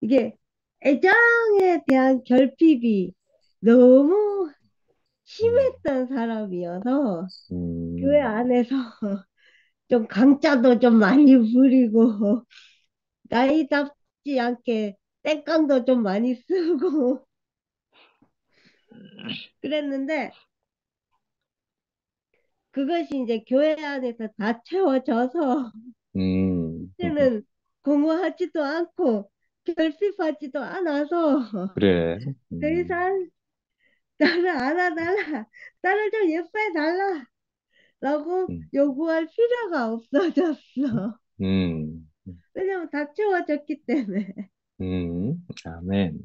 이게 애정에 대한 결핍이 너무 음, 심했던 사람이어서 교회 음, 안에서 좀 강짜도 좀 많이 부리고 나이답지 않게 땡깡도 좀 많이 쓰고 그랬는데 그것이 이제 교회 안에서 다 채워져서 음, 이제는 공허하지도 않고 결핍하지도 않아서 그래. 더 이상 나를 안아달라, 나를 좀 예뻐해달라 라고 음, 요구할 필요가 없어졌어. 음, 왜냐면 다 채워졌기 때문에. 아멘.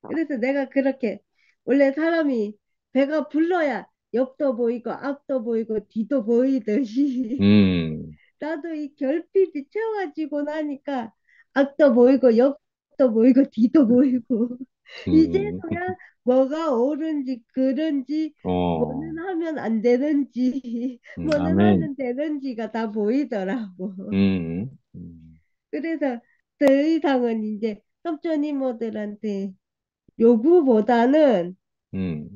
그래서 내가 그렇게 원래 사람이 배가 불러야 옆도 보이고 앞도 보이고 뒤도 보이듯이 음, 나도 이 결핍이 채워지고 나니까 앞도 보이고 옆도 보이고 뒤도 보이고 음, 이제서야 뭐가 옳은지 그른지 어, 뭐는 하면 안 되는지 뭐는 아멘. 하면 되는지가 다 보이더라고. 음, 그래서 더 이상은 이제 삼촌 이모들한테 요구보다는 음,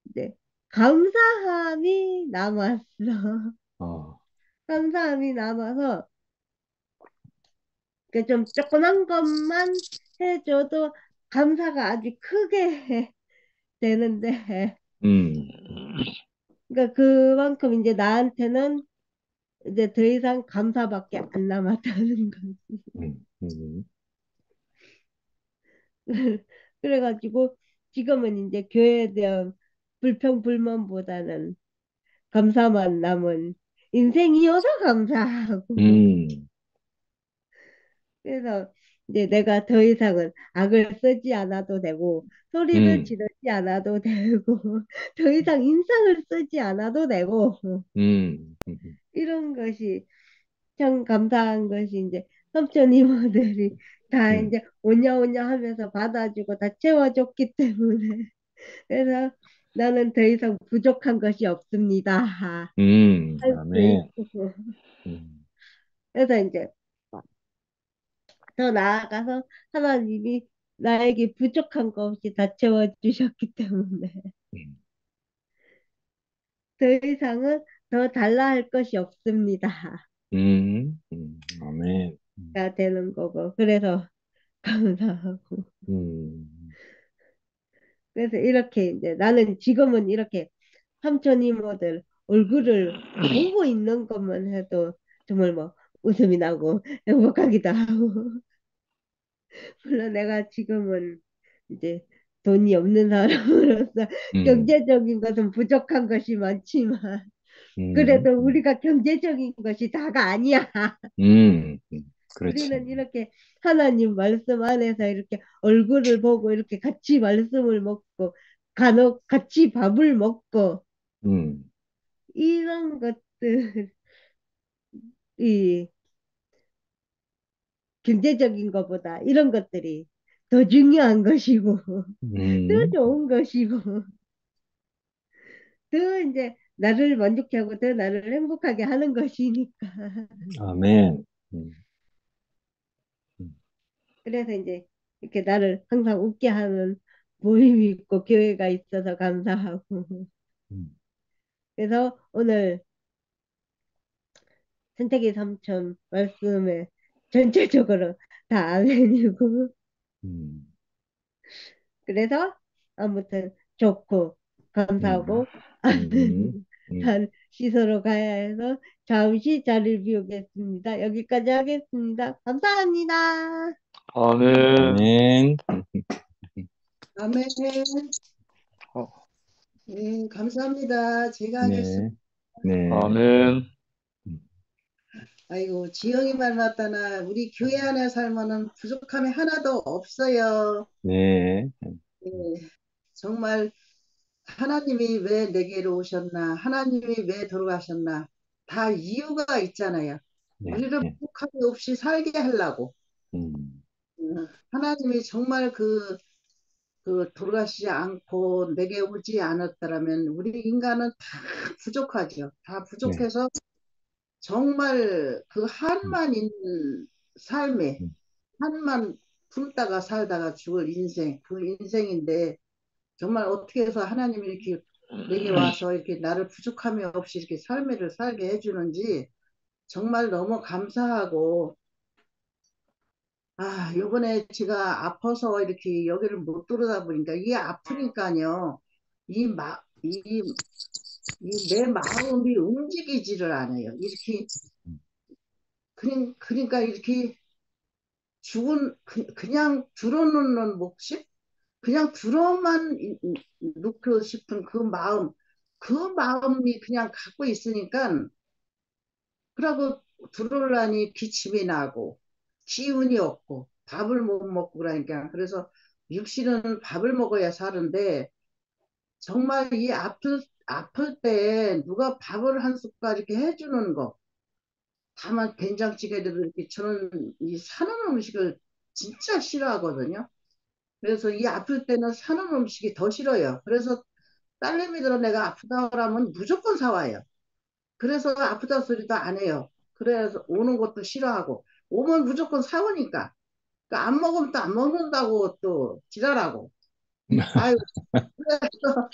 이제 감사함이 남았어. 어, 감사함이 남아서 그 좀 조그만 것만 해줘도 감사가 아주 크게 되는데 음, 그러니까 그만큼 이제 나한테는 이제 더 이상 감사밖에 안 남았다는 거지. 음, 그래가지고 지금은 이제 교회에 대한 불평 불만보다는 감사만 남은 인생이어서 감사하고 음, 그래서 이제 내가 더 이상은 악을 쓰지 않아도 되고 소리를 음, 지르지 않아도 되고 더 이상 인상을 쓰지 않아도 되고 이런 것이 참 감사한 것이 이제 삼촌 이모들이 다 음, 이제 오냐 오냐 하면서 받아주고 다 채워줬기 때문에 그래서 나는 더 이상 부족한 것이 없습니다 할 수 아멘. 있고 음, 그래서 이제 더 나아가서 하나님이 나에게 부족한 거 없이 다 채워주셨기 때문에 음, 더 이상은 더 달라 할 것이 없습니다. 아멘. 가 되는 거고 그래서 감사하고 음, 그래서 이렇게 이제 나는 지금은 이렇게 삼촌 이모들 얼굴을 보고 있는 것만 해도 정말 뭐 웃음이 나고 행복하기도 하고 물론 내가 지금은 이제 돈이 없는 사람으로서 음, 경제적인 것은 부족한 것이 많지만 음, 그래도 우리가 경제적인 것이 다가 아니야. 그렇지. 우리는 이렇게 하나님 말씀 안에서 이렇게 얼굴을 보고 이렇게 같이 말씀을 먹고 간혹 같이 밥을 먹고 음, 이런 것들이 경제적인 것보다 이런 것들이 더 중요한 것이고 더 음, 좋은 것이고 더 이제 나를 만족하고 더 나를 행복하게 하는 것이니까. 아멘. 음, 그래서 이제 이렇게 나를 항상 웃게 하는 모임이 있고 교회가 있어서 감사하고. 음, 그래서 오늘 선택의 삼촌 말씀에 전체적으로 다 아멘이고. 음, 그래서 아무튼 좋고 음, 감사하고 음, 음. 난 씻으러 가야 해서 잠시 자리를 비우겠습니다. 여기까지 하겠습니다. 감사합니다. 아멘. 아멘. 아멘. 어, 감사합니다. 제가 하겠습니다. 네, 네. 아멘. 음, 아이고, 지영이만 왔다나 우리 교회 안에 살면은 부족함이 하나도 없어요. 네. 예, 정말 하나님이 왜 내게로 오셨나, 하나님이 왜 돌아가셨나, 다 이유가 있잖아요. 네, 우리를 네. 부족함이 없이 살게 하려고. 음, 하나님이 정말 그 돌아가시지 않고 내게 오지 않았더라면 우리 인간은 다 부족하죠. 다 네. 부족해서 정말 그 음, 한만 있는 삶에 음, 한만 품다가 살다가 죽을 인생, 그 인생인데 정말 어떻게 해서 하나님이 이렇게 내게 와서 이렇게 나를 부족함이 없이 이렇게 삶을 살게 해주는지 정말 너무 감사하고, 요번에 제가 아파서 이렇게 여기를 못 들어다 보니까 이게 아프니까요. 이 내 마음이 움직이지를 않아요. 이렇게, 그러니까 이렇게 그냥 들어놓는 몫이 그냥 들어만 놓고 싶은 그 마음이 그냥 갖고 있으니까, 그러고 들어오려니 기침이 나고, 기운이 없고, 밥을 못 먹고 그러니까, 그래서 육신은 밥을 먹어야 사는데, 정말 아플 때 누가 밥을 한 숟갈 이렇게 해주는 거, 다만 된장찌개도 이렇게 저는 이 사는 음식을 진짜 싫어하거든요. 그래서 이 아플 때는 사는 음식이 더 싫어요. 그래서 딸내미들은 내가 아프다 그러면 무조건 사와요. 그래서 아프다 소리도 안 해요. 그래서 오는 것도 싫어하고, 오면 무조건 사오니까. 그러니까 안 먹으면 또 안 먹는다고 또 지랄하고. 아유, 그래서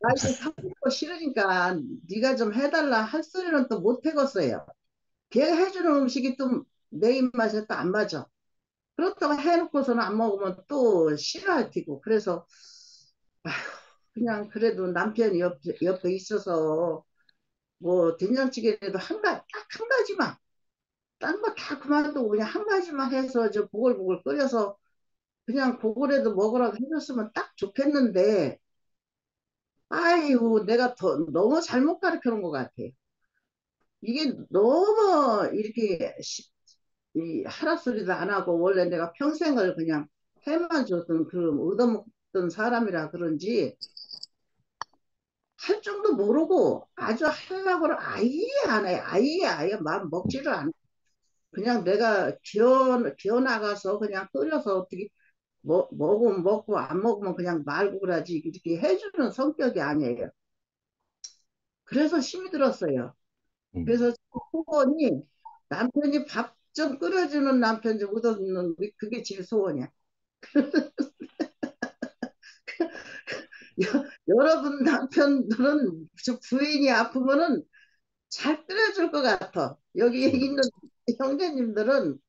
나 이거 사는 거 싫으니까 네가 좀 해달라 할 소리는 또 못 해겠어요. 걔가 해주는 음식이 또 내 입맛에 또 안 맞아. 그렇다고 해놓고서는 안 먹으면 또 싫어할 테고. 그래서 그냥 그래도 남편이 옆에 있어서 뭐 된장찌개라도 딱 한 가지만, 딴 거 다 그만두고 그냥 한 가지만 해서 저 보글보글 끓여서 그냥 그거라도 먹으라고 해줬으면 딱 좋겠는데, 아이고 내가 너무 잘못 가르쳐 놓은 것 같아. 이게 너무 이렇게 하라 소리도 안 하고, 원래 내가 평생을 그냥 해만 줬던 그 얻어먹던 사람이라 그런지 할 줄도 모르고 아주 하려고는 아예 안 해. 아예 마음 먹지를 않아. 그냥 내가 기어 나가서 그냥 끓여서 어떻게 먹으면 먹고 안 먹으면 그냥 말고 그러지 이렇게 해주는 성격이 아니에요. 그래서 힘이 들었어요. 그래서 소원이 남편이 밥 좀 끓여주는 남편 좀 얻어주는 그게 제일 소원이야. 여러분 남편들은 저 부인이 아프면은 잘 끓여줄 것 같아. 여기 있는 형제님들은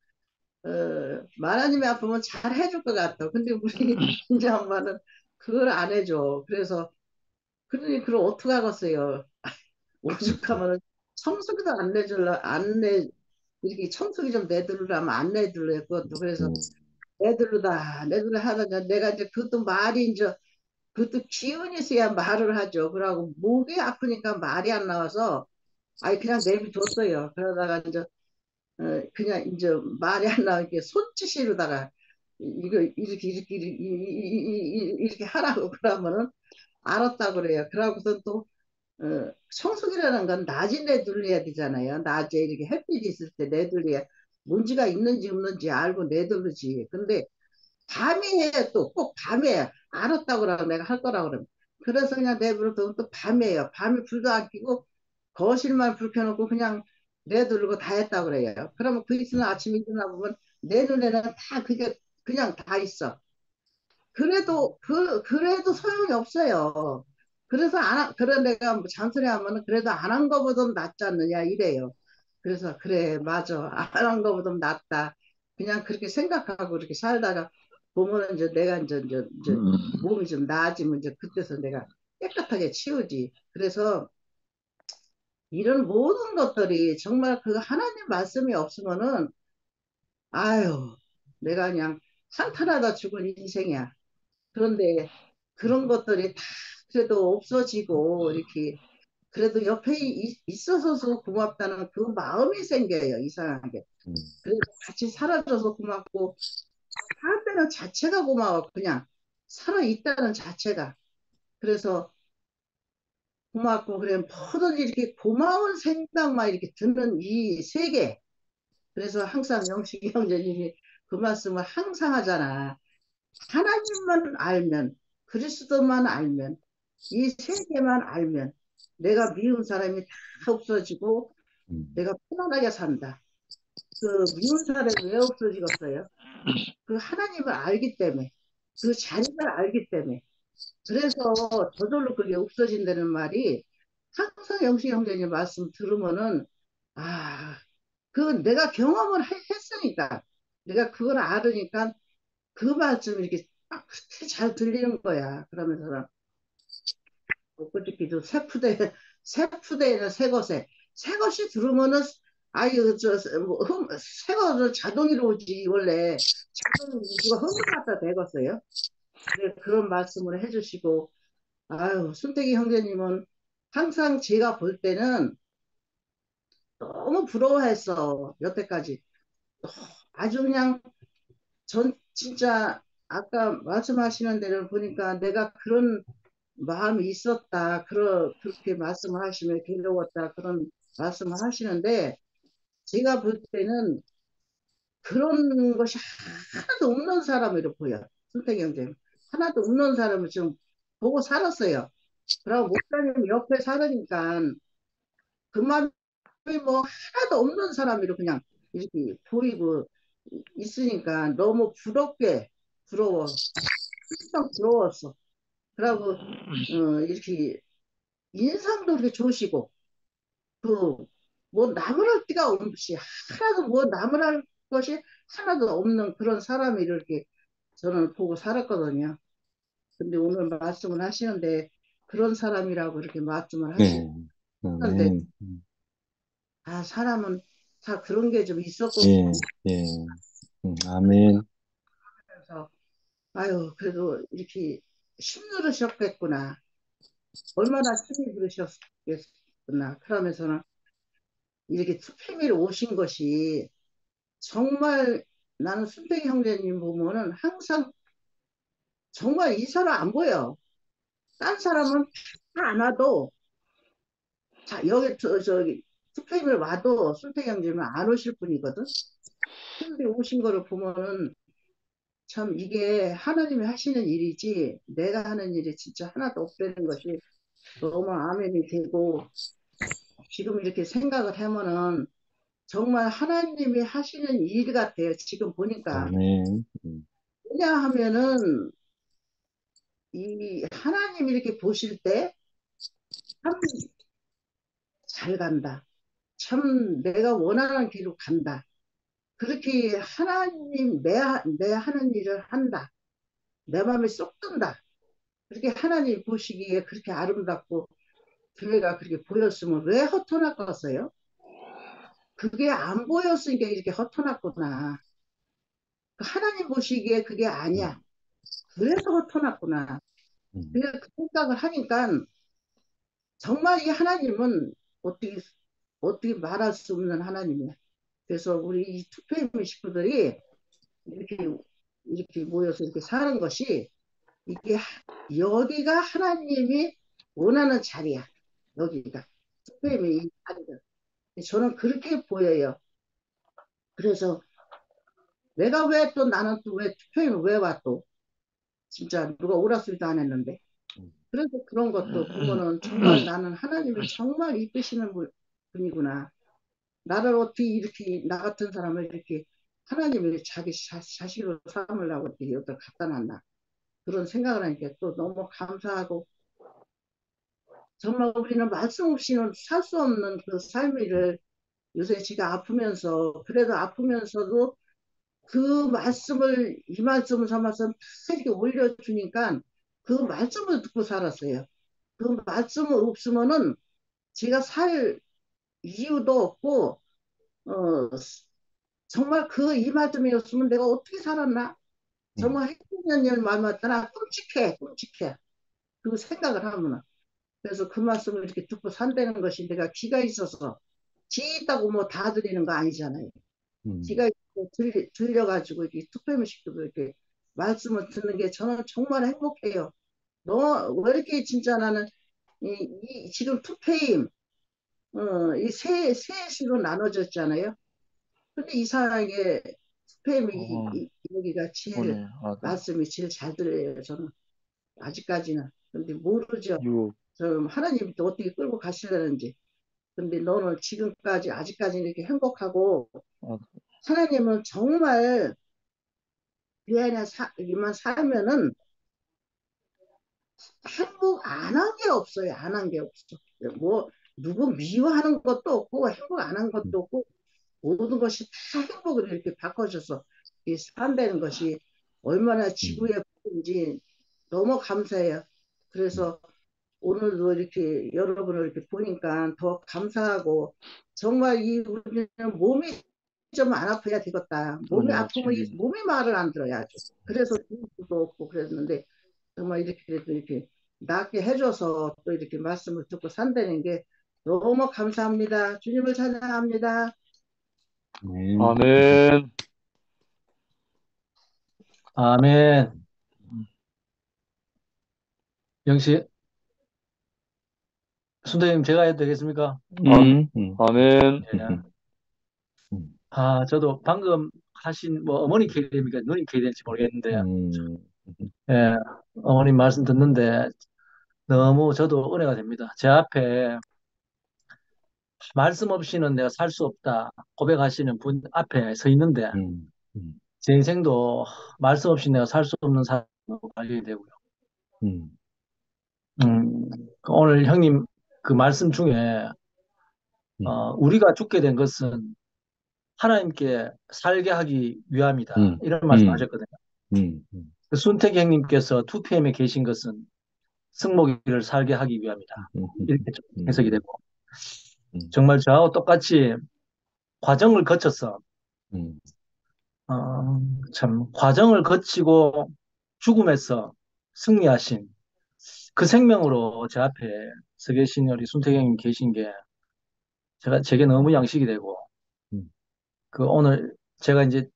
마라님이 아프면 잘 해줄 것 같아. 근데 우리 이제 엄마는 그걸 안 해줘. 그래서 그러니 그걸 어떻게 하겠어요. 오죽하면은 청소기도 안 내줄라 이렇게 청소기 좀 내두르라면 안 내둘래 그것도. 그래서 내둘러 하다가 내가 이제 그것도 말이 이제 그것도 기운이 있어야 말을 하죠. 그러고 목이 아프니까 말이 안 나와서 아이 그냥 내비뒀어요. 그러다가 이제 그냥 이제 말이 안 나오게 손짓으로다가 이거 이렇게 하라고 그러면은 알았다 그래요. 그러고서 또 청소기라는 건 낮에 내둘러야 되잖아요. 낮에 이렇게 햇빛이 있을 때 내둘러야 먼지가 있는지 없는지 알고 내두르지. 근데 밤에 해, 또 꼭 밤에 알았다고 그러고 내가 할 거라고 그러면. 그래서 그냥 내버려 두면 또 밤에요. 밤에 불도 안 켜고 거실만 불 켜놓고 그냥 내두르고 다 했다고 그래요. 그러면 그 있으면 아침에 일어나 보면 내 눈에는 다 그게 그냥 다 있어. 그래도 소용이 없어요. 그래서 그래 내가 뭐 잔소리 하면은 그래도 안 한 거보다 낫지 않느냐 이래요. 그래서 그래 맞아 안 한 거보다 낫다. 그냥 그렇게 생각하고 이렇게 살다가 보면은 이제 내가 이제 몸이 좀 나아지면 이제 그때서 내가 깨끗하게 치우지. 그래서 이런 모든 것들이 정말 그 하나님 말씀이 없으면은 아유 내가 그냥 한탄하다 죽은 인생이야. 그런데 그런 것들이 다 그래도 없어지고 이렇게 그래도 옆에 있어서 고맙다는 그 마음이 생겨요. 이상하게. 그래서 같이 살아줘서 고맙고 살아있다는 자체가 고마워. 그냥 살아있다는 자체가. 그래서 고맙고 그래 뭐든지 이렇게 고마운 생각만 이렇게 드는 이 세계. 그래서 항상 영식이 형제님이 그 말씀을 항상 하잖아. 하나님만 알면, 그리스도만 알면, 이 세계만 알면, 내가 미운 사람이 다 없어지고, 내가 편안하게 산다. 그 미운 사람이 왜 없어지겠어요? 그 하나님을 알기 때문에, 그 자리를 알기 때문에. 그래서 저절로 그게 없어진다는 말이 항상 영식 형제님 말씀 들으면은, 아, 그 내가 경험을 했으니까, 내가 그걸 알으니까 그 말씀이 이렇게 딱 그렇게 잘 들리는 거야. 그러면서 엊그저께도 새푸대에는 새것에, 새것이 들으면은, 아유, 새것은 자동으로 오지, 원래. 자동으로 누가 흥분 갖다 대겠어요? 그런 말씀을 해주시고, 아유, 순택이 형제님은 항상 제가 볼 때는 너무 부러워했어, 여태까지. 아주 그냥, 전 진짜, 아까 말씀하시는 대로 보니까 내가 그런 마음이 있었다. 그렇게 말씀을 하시면 괴로웠다. 그런 말씀을 하시는데, 제가 볼 때는 그런 것이 하나도 없는 사람으로 보여. 순택이 형제님. 하나도 없는 사람을 지금 보고 살았어요. 그리고 목사님 옆에 살으니까 그 마음이 뭐 하나도 없는 사람으로 그냥 이렇게 보이고 있으니까 너무 부러워. 항상 부러웠어. 그리고 이렇게 인상도 그렇게 좋으시고 그 뭐 나무랄 데가 없이 하나도 뭐 나무랄 것이 하나도 없는 그런 사람이 이렇게 저는 보고 살았거든요. 근데 오늘 말씀을 하시는데 그런 사람이라고 이렇게 말씀을 네. 하시는데 아멘. 아 사람은 다 그런 게 좀 있었고 예, 예. 아멘. 그래서 아유 그래도 이렇게 힘들으셨겠구나. 얼마나 힘이 들으셨겠구나. 그러면서는 이렇게 투표미로 오신 것이 정말 나는 순택이 형제님 보면은 항상 정말 이 사람 안 보여. 딴 사람은 다 안 와도 자 여기 저기 투표임을 와도 순택이 형제님은 안 오실 분이거든. 근데 오신 거를 보면은 참 이게 하나님이 하시는 일이지 내가 하는 일이 진짜 하나도 없다는 것이 너무 아멘이 되고 지금 이렇게 생각을 하면은 정말 하나님이 하시는 일 같아요. 지금 보니까. 아멘. 왜냐하면은 이 하나님이 이렇게 보실 때 참 잘 간다. 참 내가 원하는 길로 간다. 그렇게 하나님 내 하는 일을 한다. 내 마음에 쏙 든다. 그렇게 하나님 보시기에 그렇게 아름답고 교회가 그렇게 보였으면 왜 허터났겠어요? 그게 안 보였으니까 이렇게 허터났구나. 하나님 보시기에 그게 아니야. 그래서 허터났구나. 그래서 그 생각을 하니까 정말 이 하나님은 어떻게 말할 수 없는 하나님이야. 그래서 우리 이 투표인 식구들이 이렇게 이렇게 모여서 이렇게 사는 것이 이게 여기가 하나님이 원하는 자리야. 여기가 투표임이 이 자리가. 저는 그렇게 보여요. 그래서 내가 왜 또 나는 또 왜 투표임을 왜 와 또 진짜 누가 오라 소리도 안 했는데 그래서 그런 것도 보면은 정말 나는 하나님이 정말 이끄시는 분이구나. 나를 어떻게 이렇게 나 같은 사람을 이렇게 하나님이 자기 자식으로 삼으려고 이렇게 여기다 갖다 놨나 그런 생각을 하니까 또 너무 감사하고 정말 우리는 말씀 없이는 살 수 없는 그 삶을 요새 지가 아프면서 그래도 아프면서도 그 말씀을 이 말씀을 삼아서 이렇게 올려주니까 그 말씀을 듣고 살았어요. 그 말씀을 없으면은 제가 살 이유도 없고 어, 정말 그 이 말씀이었으면 내가 어떻게 살았나? 정말 핵심년 말 맞다나 끔찍해. 그 생각을 하면 그래서 그 말씀을 이렇게 듣고 산다는 것이 내가 귀가 있어서 지 있다고 뭐 다 들리는 거 아니잖아요. 귀가 있고 들려가지고 이렇게 투표무식도 이렇게 말씀을 듣는 게 저는 정말 행복해요. 왜 이렇게 진짜 나는 지금 투표임 이세 시로 나눠졌잖아요. 근데 이상하게 스팸이 여기가 제일 말씀이 제일 잘 들려요. 저는 아직까지는. 근데 모르죠. 저 하나님이 또 어떻게 끌고 가시려는지. 근데 너는 지금까지 아직까지 이렇게 행복하고 하나님은 정말 이만 살면은 행복 안 한 게 없어요. 안 한 게 없어. 뭐 누구 미워하는 것도 없고 행복 안 한 것도 없고 모든 것이 다 행복으로 이렇게 바꿔줘서 이 산다는 것이 얼마나 지구의 복인지 너무 감사해요. 그래서 오늘도 이렇게 여러분을 이렇게 보니까 더 감사하고 정말 이 우리는 몸이 좀 안 아파야 되겠다. 몸이 아프면 이 몸이 말을 안 들어야죠. 그래서 수도 없고 그랬는데 정말 이렇게 그래도 이렇게 낫게 해줘서 또 이렇게 말씀을 듣고 산다는 게 너무 감사합니다. 주님을 찬양합니다. 아멘. 아멘. 아멘. 영씨, 순대님 제가 해도 되겠습니까? 아멘. 예. 저도 방금 하신 어머니 케이드입니까? 누님 케이드인지 모르겠는데, 예, 어머님 말씀 듣는데 너무 저도 은혜가 됩니다. 제 앞에 말씀 없이는 내가 살 수 없다 고백하시는 분 앞에 서 있는데 제 인생도 말씀 없이 내가 살 수 없는 삶으로 발견이 되고요. 오늘 형님 그 말씀 중에 우리가 죽게 된 것은 하나님께 살게 하기 위함이다. 이런 말씀 하셨거든요. 그 순택이 형님께서 2PM에 계신 것은 승목이를 살게 하기 위함이다. 이렇게 좀 해석이 되고 정말 저하고 똑같이 과정을 거쳐서 참 과정을 거치고 죽음에서 승리하신 그 생명으로 제 앞에 서 계신 우리 순택이 형님 계신 게 제게 너무 양식이 되고 그 오늘 제가 이제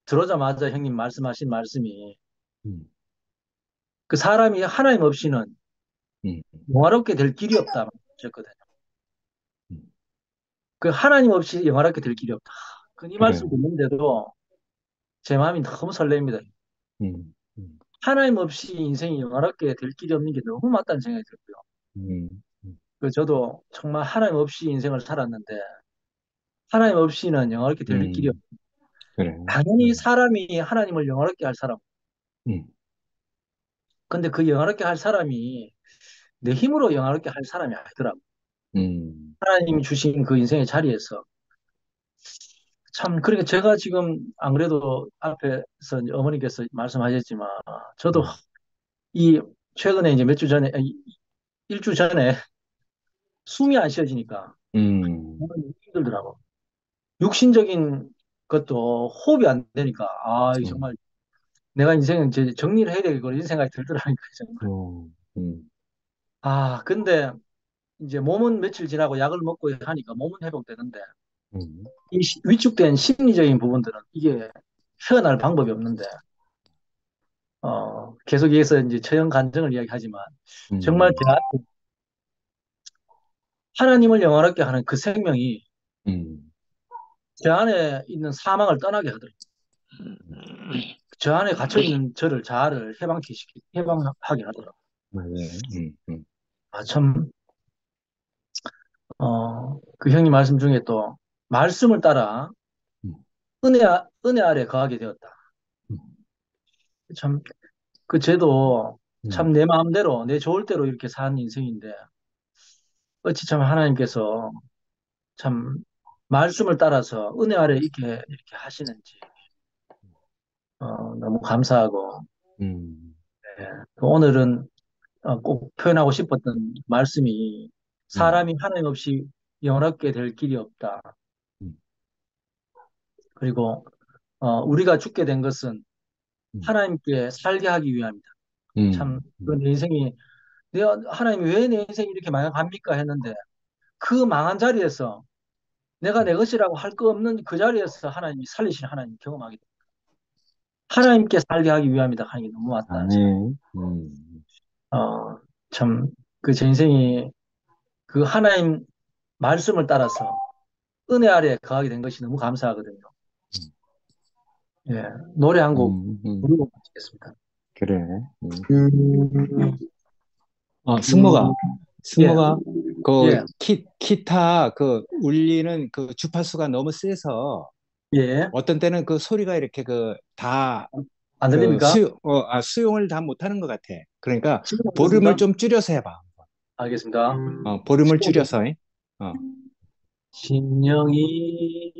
들어오자마자 형님 말씀하신 말씀이 그 사람이 하나님 없이는 영화롭게 될 길이 없다 하셨거든요. 그 하나님 없이 영화롭게 될 길이 없다. 이 말씀 듣는데도 제 마음이 너무 설렙니다. 하나님 없이 인생이 영화롭게 될 길이 없는 게 너무 맞다는 생각이 들고요. 저도 정말 하나님 없이 인생을 살았는데 하나님 없이는 영화롭게 될 길이 없다. 당연히 사람이 하나님을 영화롭게 할 사람. 근데 그 영화롭게 할 사람이 내 힘으로 영화롭게 할 사람이 아니더라고. 하나님이 주신 그 인생의 자리에서 참 그러니까 제가 지금 안 그래도 앞에서 이제 어머니께서 말씀하셨지만 저도 이 최근에 이제 몇 주 전에 일주 전에 숨이 안 쉬어지니까 너무 힘들더라고. 육신적인 것도 호흡이 안 되니까 정말 내가 인생은 이제 정리를 해야 되겠고 이런 생각이 들더라니까 정말. 근데 이제 몸은 며칠 지나고 약을 먹고 하니까 몸은 회복되는데 이 위축된 심리적인 부분들은 이게 헤어날 방법이 없는데 계속 여기서 이제 처형 간증을 이야기하지만 정말 제 앞에 하나님을 영화롭게 하는 그 생명이 제 안에 있는 사망을 떠나게 하더라고요. 저 안에 갇혀 있는 자아를 해방하게 하더라고요. 참 그 형님 말씀 중에 또 말씀을 따라 은혜 아래 거하게 되었다. 참 그 쟤도 참 내 마음대로 내 좋을 대로 이렇게 산 인생인데 어찌 참 하나님께서 참 말씀을 따라서 은혜 아래 이렇게 하시는지 너무 감사하고 오늘은 꼭 표현하고 싶었던 말씀이 사람이 하나님 없이 영원하게 될 길이 없다. 그리고 우리가 죽게 된 것은 하나님께 살게 하기 위함이다. 참 내 인생이 하나님이 왜 내 인생이 이렇게 망합니까 했는데 그 망한 자리에서 내가 내 것이라고 할 거 없는 그 자리에서 하나님이 살리신 하나님 경험하게 됩니다. 하나님께 살게 하기 위함이다 하는 게 너무 맞다. 참 그 제 인생이 그 하나님 말씀을 따라서 은혜 아래 거하게 된 것이 너무 감사하거든요. 예, 노래 한 곡 부르고 마치겠습니다. 그래. 승모가 그 기타 그 울리는 그 주파수가 너무 세서 어떤 때는 그 소리가 이렇게 다 안 그 들립니까? 수용을 다 못하는 것 같아. 그러니까 지금 안 볼륨을 들립니까? 좀 줄여서 해봐. 알겠습니다. 볼륨을 줄여서. 어. 심령이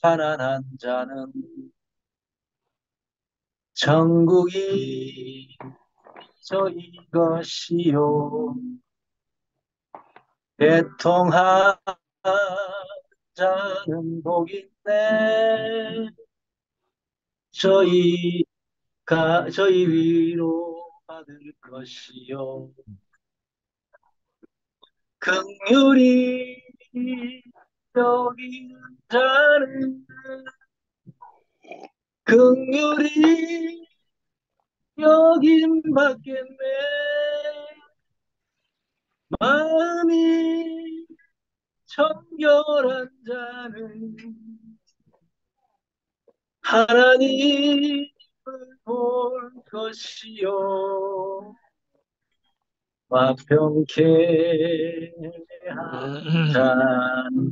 가난한 자는 천국이 저희 것이요. 애통한 자는 복이 있네. 저희 위로 받을 것이요. 긍휼히 여기는 자는 긍휼히 여김 받겠네. 마음이 청결한 자는 하나님을 볼 것이요. 화평케 한 자는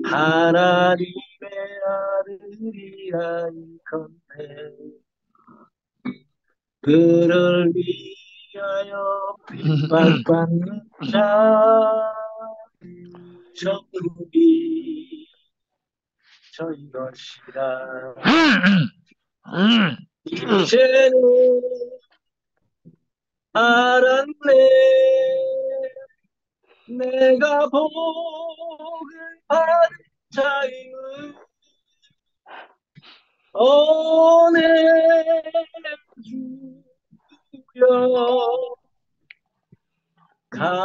하나님의 아들이라 이건대. 그를 위하여 핍박받는 자 천국이 저희 것이라. 이제는 알았네. 내가 복을 받은 자임을. 내 주여 감사해요.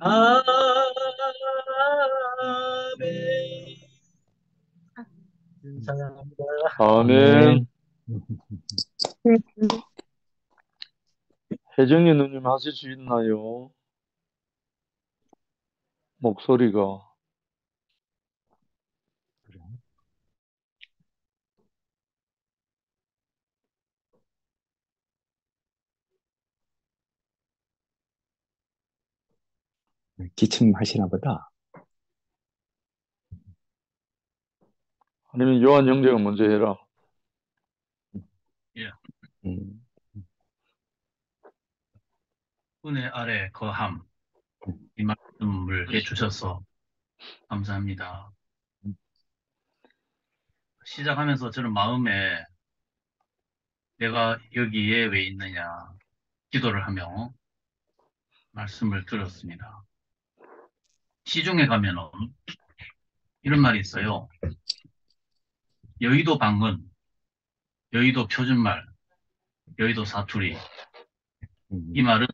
아멘. 감사합니다. 아멘. 혜정이 누님 하실 수 있나요? 목소리가. 기침하시나 보다. 아니면 요한 형제가 먼저 해라. 예. 음. 은혜 아래 거함, 이 말씀을 해주셔서 감사합니다. 시작하면서 저는 마음에 내가 여기에 왜 있느냐 기도를 하며 말씀을 들었습니다. 시중에 가면은 이런 말이 있어요. 여의도 방언, 여의도 표준말, 여의도 사투리. 이 말은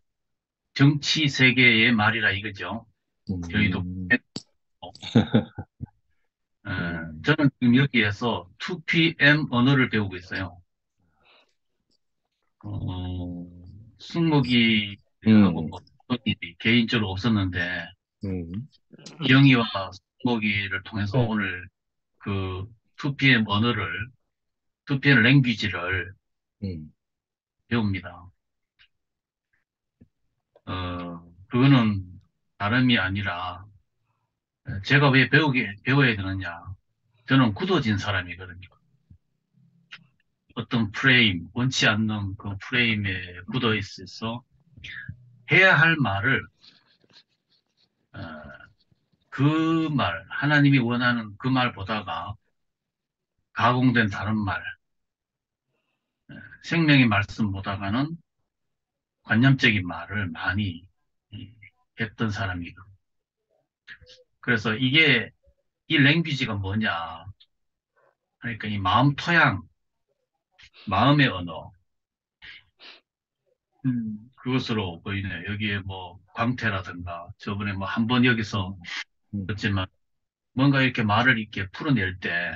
정치 세계의 말이라 이거죠. 여의도. 저는 지금 여기에서 2PM 언어를 배우고 있어요. 승목이하고 뭐 일이 개인적으로 없었는데 영희와 승목이를 통해서 오늘 그 2PM 언어를 2PM 랭귀지를 배웁니다. 그거는 다름이 아니라 제가 왜 배워야 되느냐. 저는 굳어진 사람이거든요. 어떤 프레임, 원치 않는 그 프레임에 굳어 있어서 해야 할 말을 그 말, 하나님이 원하는 그 말보다가 가공된 다른 말, 생명의 말씀보다가는 관념적인 말을 많이 했던 사람이고. 그래서 이 랭귀지가 뭐냐. 그러니까 이 마음 토양, 마음의 언어, 그것으로 보이네요. 여기에 뭐 광태라든가 저번에 뭐 한 번 여기서 그렇지만 뭔가 이렇게 말을 이렇게 풀어낼 때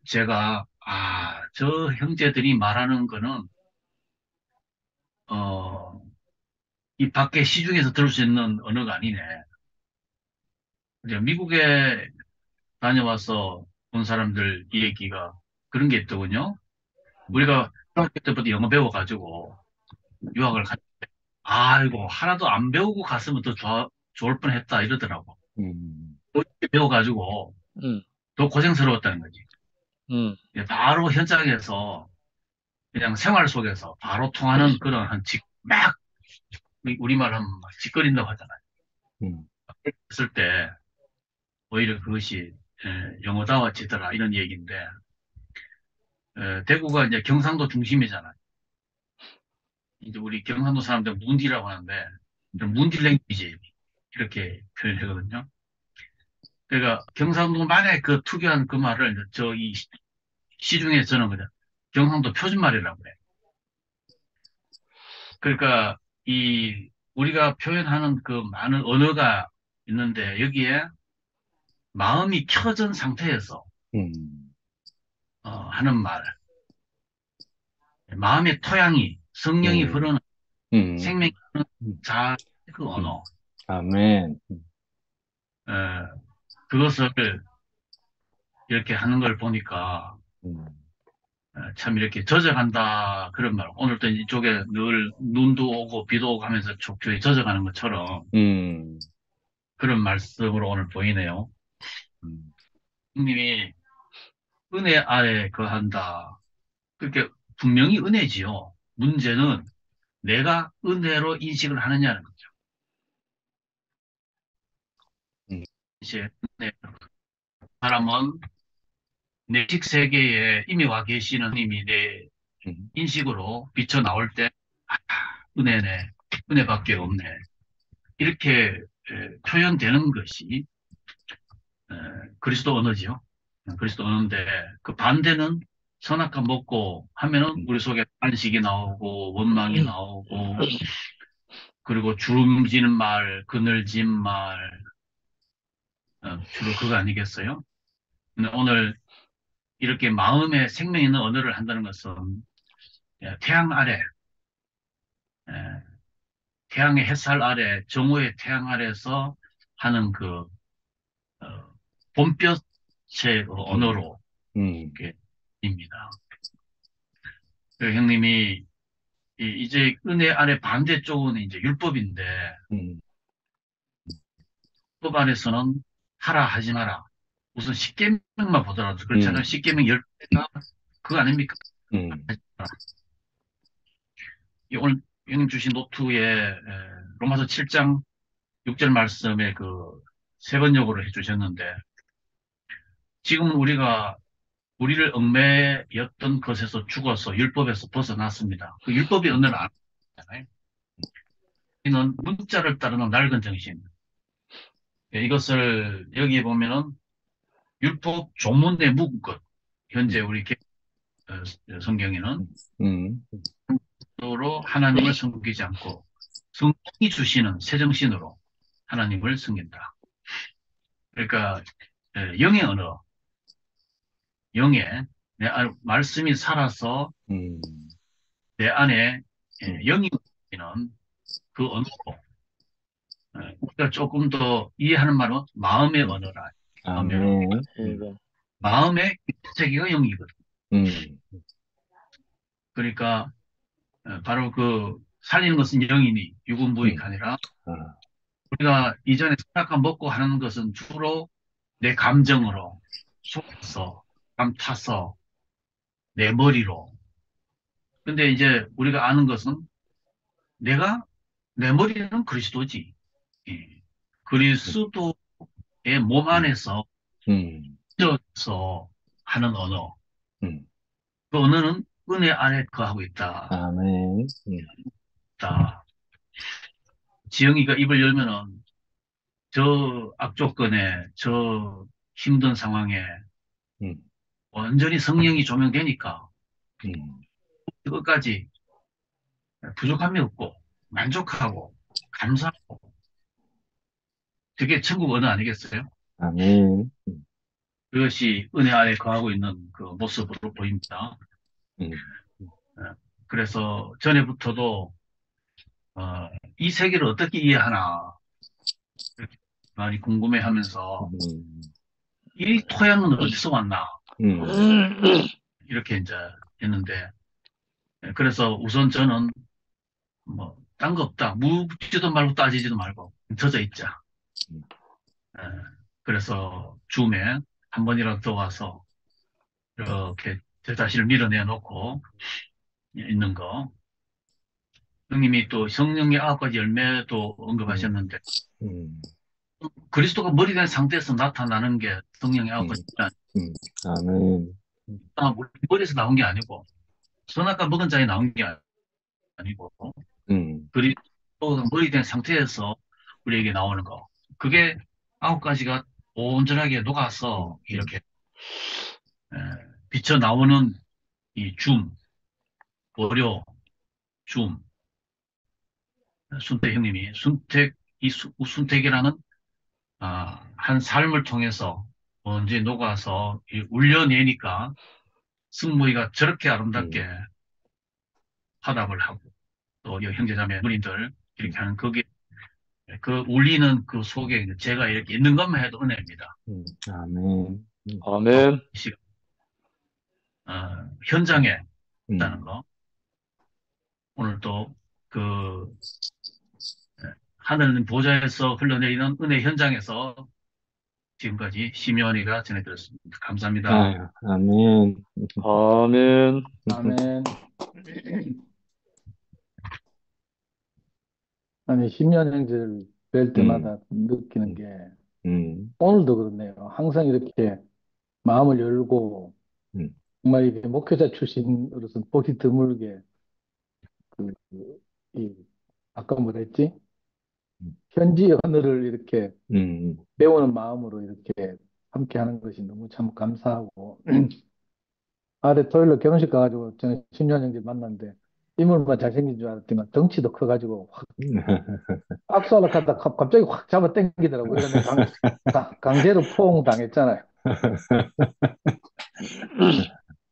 제가 저 형제들이 말하는 거는 이 밖에 시중에서 들을 수 있는 언어가 아니네. 이제 미국에 다녀와서 본 사람들 이 얘기가 그런 게 있더군요. 우리가 중학교 때부터 영어 배워가지고 유학을 갔는데 아이고, 하나도 안 배우고 갔으면 더 좋을 뻔했다 이러더라고. 음, 배워가지고 음, 더 고생스러웠다는 거지. 음, 바로 현장에서 그냥 생활 속에서 바로 통하는 그런 막 우리말 하면 막 짓거린다고 하잖아요. 음, 했을 때 오히려 그것이 영어다워지더라 이런 얘기인데 대구가 이제 경상도 중심이잖아요. 이제 우리 경상도 사람들 문디라고 하는데 문디 랭귀지 이렇게 표현하거든요. 그러니까 경상도만의 그 특유한 그 말을 저이 시중에 저는 그냥 경상도 표준말이라고 해요. 그러니까 이 우리가 표현하는 그 많은 언어가 있는데 여기에 마음이 켜진 상태에서 음, 하는 말, 마음의 토양이 성령이 음, 흐르는 음, 생명이 흐르는 음, 그 언어, 아멘. 에, 그것을 이렇게 하는 걸 보니까 음, 참 이렇게 젖어간다 그런 말. 오늘도 이쪽에 늘 눈도 오고 비도 오고 하면서 촉촉이 젖어가는 것처럼 음, 그런 말씀으로 오늘 보이네요. 음, 님이 은혜 아래 거한다. 그렇게 분명히 은혜지요. 문제는 내가 은혜로 인식을 하느냐는 거죠. 음, 이제 네, 사람은 내식 세계에 이미 와 계시는 님이 내 음, 인식으로 비쳐 나올 때 아, 은혜네, 은혜밖에 없네. 이렇게 표현되는 것이 에, 그리스도 언어지요. 그리스도 언어인데 그 반대는 선악과 먹고 하면은 음, 우리 속에 안식이 나오고 원망이 나오고 그리고 주름지는 말, 그늘진 말 주로 그거 아니겠어요? 근데 오늘 이렇게 마음에 생명 있는 언어를 한다는 것은 태양 아래, 예, 태양의 햇살 아래, 정오의 태양 아래서 하는 그 봄볕의 그 음, 언어로 음, 이렇게 입니다. 그 형님이 이제 은혜 아래 반대쪽은 이제 율법인데 음, 율법 안에서는 하라 하지 마라. 우선 십계명만 보더라도 그렇잖아요. 음, 십계명 10개가 그거 아닙니까? 음, 하지 마라. 오늘 형님 주신 노트에 로마서 7장 6절 말씀에 그 세 번역으로 해주셨는데 지금은 우리를 얽매였던 것에서 죽어서 율법에서 벗어났습니다. 그 율법이 언어를 안 하잖아요. 이는 문자를 따르는 낡은 정신. 이것을 여기에 보면은 율법 조문에 묵은 것. 현재 우리 성경에는 음, 로 하나님을 섬기지 않고 성령이 주시는 새 정신으로 하나님을 섬긴다. 그러니까 영의 언어, 영의 말씀이 살아서 음, 내 안에 음, 영이 있는 그 언어로 우리가 조금 더 이해하는 말은 마음의 음, 언어라. 마음의 언어. 아멘. 마음의 세계가 영이거든. 음, 그러니까 바로 그 살리는 것은 영이니 육은부익 음, 아니라 아, 우리가 이전에 생각한 먹고 하는 것은 주로 내 감정으로 속아서 감 타서 내 머리로. 근데 이제 우리가 아는 것은 내가 내 머리는 그리스도지. 예. 그리스도의 몸 음, 안에서 음, 져서 하는 언어. 음, 그 언어는 은혜 안에 거하고 있다. 아멘. 있다. 지영이가 입을 열면은 저 악조건에 저 힘든 상황에 음, 완전히 성령이 조명되니까 음, 그것까지 부족함이 없고 만족하고 감사하고 그게 천국 언어 아니겠어요? 아멘. 그것이 은혜 아래 거하고 있는 그 모습으로 보입니다. 음, 예. 그래서 전에부터도 이 세계를 어떻게 이해하나 이렇게 많이 궁금해하면서 음, 이 토양은 어디서 왔나 음, 이렇게 이제 했는데 그래서 우선 저는 뭐 딴 거 없다. 묻지도 말고 따지지도 말고 젖어 있자. 음, 예, 그래서 줌에 한 번이라도 더 와서 이렇게 제 자신을 밀어내 놓고 있는 거. 형님이 또 성령의 9가지 열매도 음, 언급하셨는데 음, 그리스도가 머리 된 상태에서 나타나는 게 성령의 음, 9가지 음. 아멘. 우리 머리에서 나온 게 아니고 선악과 먹은 자에 나온 게 아니고 음, 그리스도가 머리 된 상태에서 우리에게 나오는 거. 그게 9가지가 온전하게 음, 녹아서 음, 이렇게 에, 비쳐 나오는 이 줌, 보료, 줌, 순택 형님이 순택이라는 한 삶을 통해서 언제 녹아서 울려내니까 승모이가 저렇게 아름답게 음, 화답을 하고 또 형제자매 누님들 이렇게 하는 그게 그 울리는 그 속에 제가 이렇게 있는 것만 해도 은혜입니다. 아멘. 아멘. 이 시간 현장에 있다는 음, 거 오늘 또그 하늘 보좌에서 흘러내리는 은혜 현장에서 지금까지 심연이가 전해드렸습니다. 감사합니다. 아멘. 아멘. 아멘. 아니, 10년 형제를 뵐 음, 때마다 느끼는 음, 게, 음, 오늘도 그렇네요. 항상 이렇게 마음을 열고, 음, 정말 이게 목회자 출신으로서 보기 드물게, 그, 이, 아까 뭐라 했지? 현지 언어를 이렇게 음, 배우는 마음으로 이렇게 함께 하는 것이 너무 참 감사하고, 아래 토요일로 결혼식 가가지고 저는 10년 형제 만났는데, 인물만 잘생긴 줄 알았더니 덩치도 커가지고 악수하려고 하다 갑자기 확 잡아 당기더라고. 그래서 내가 강제로 포옹 당했잖아요.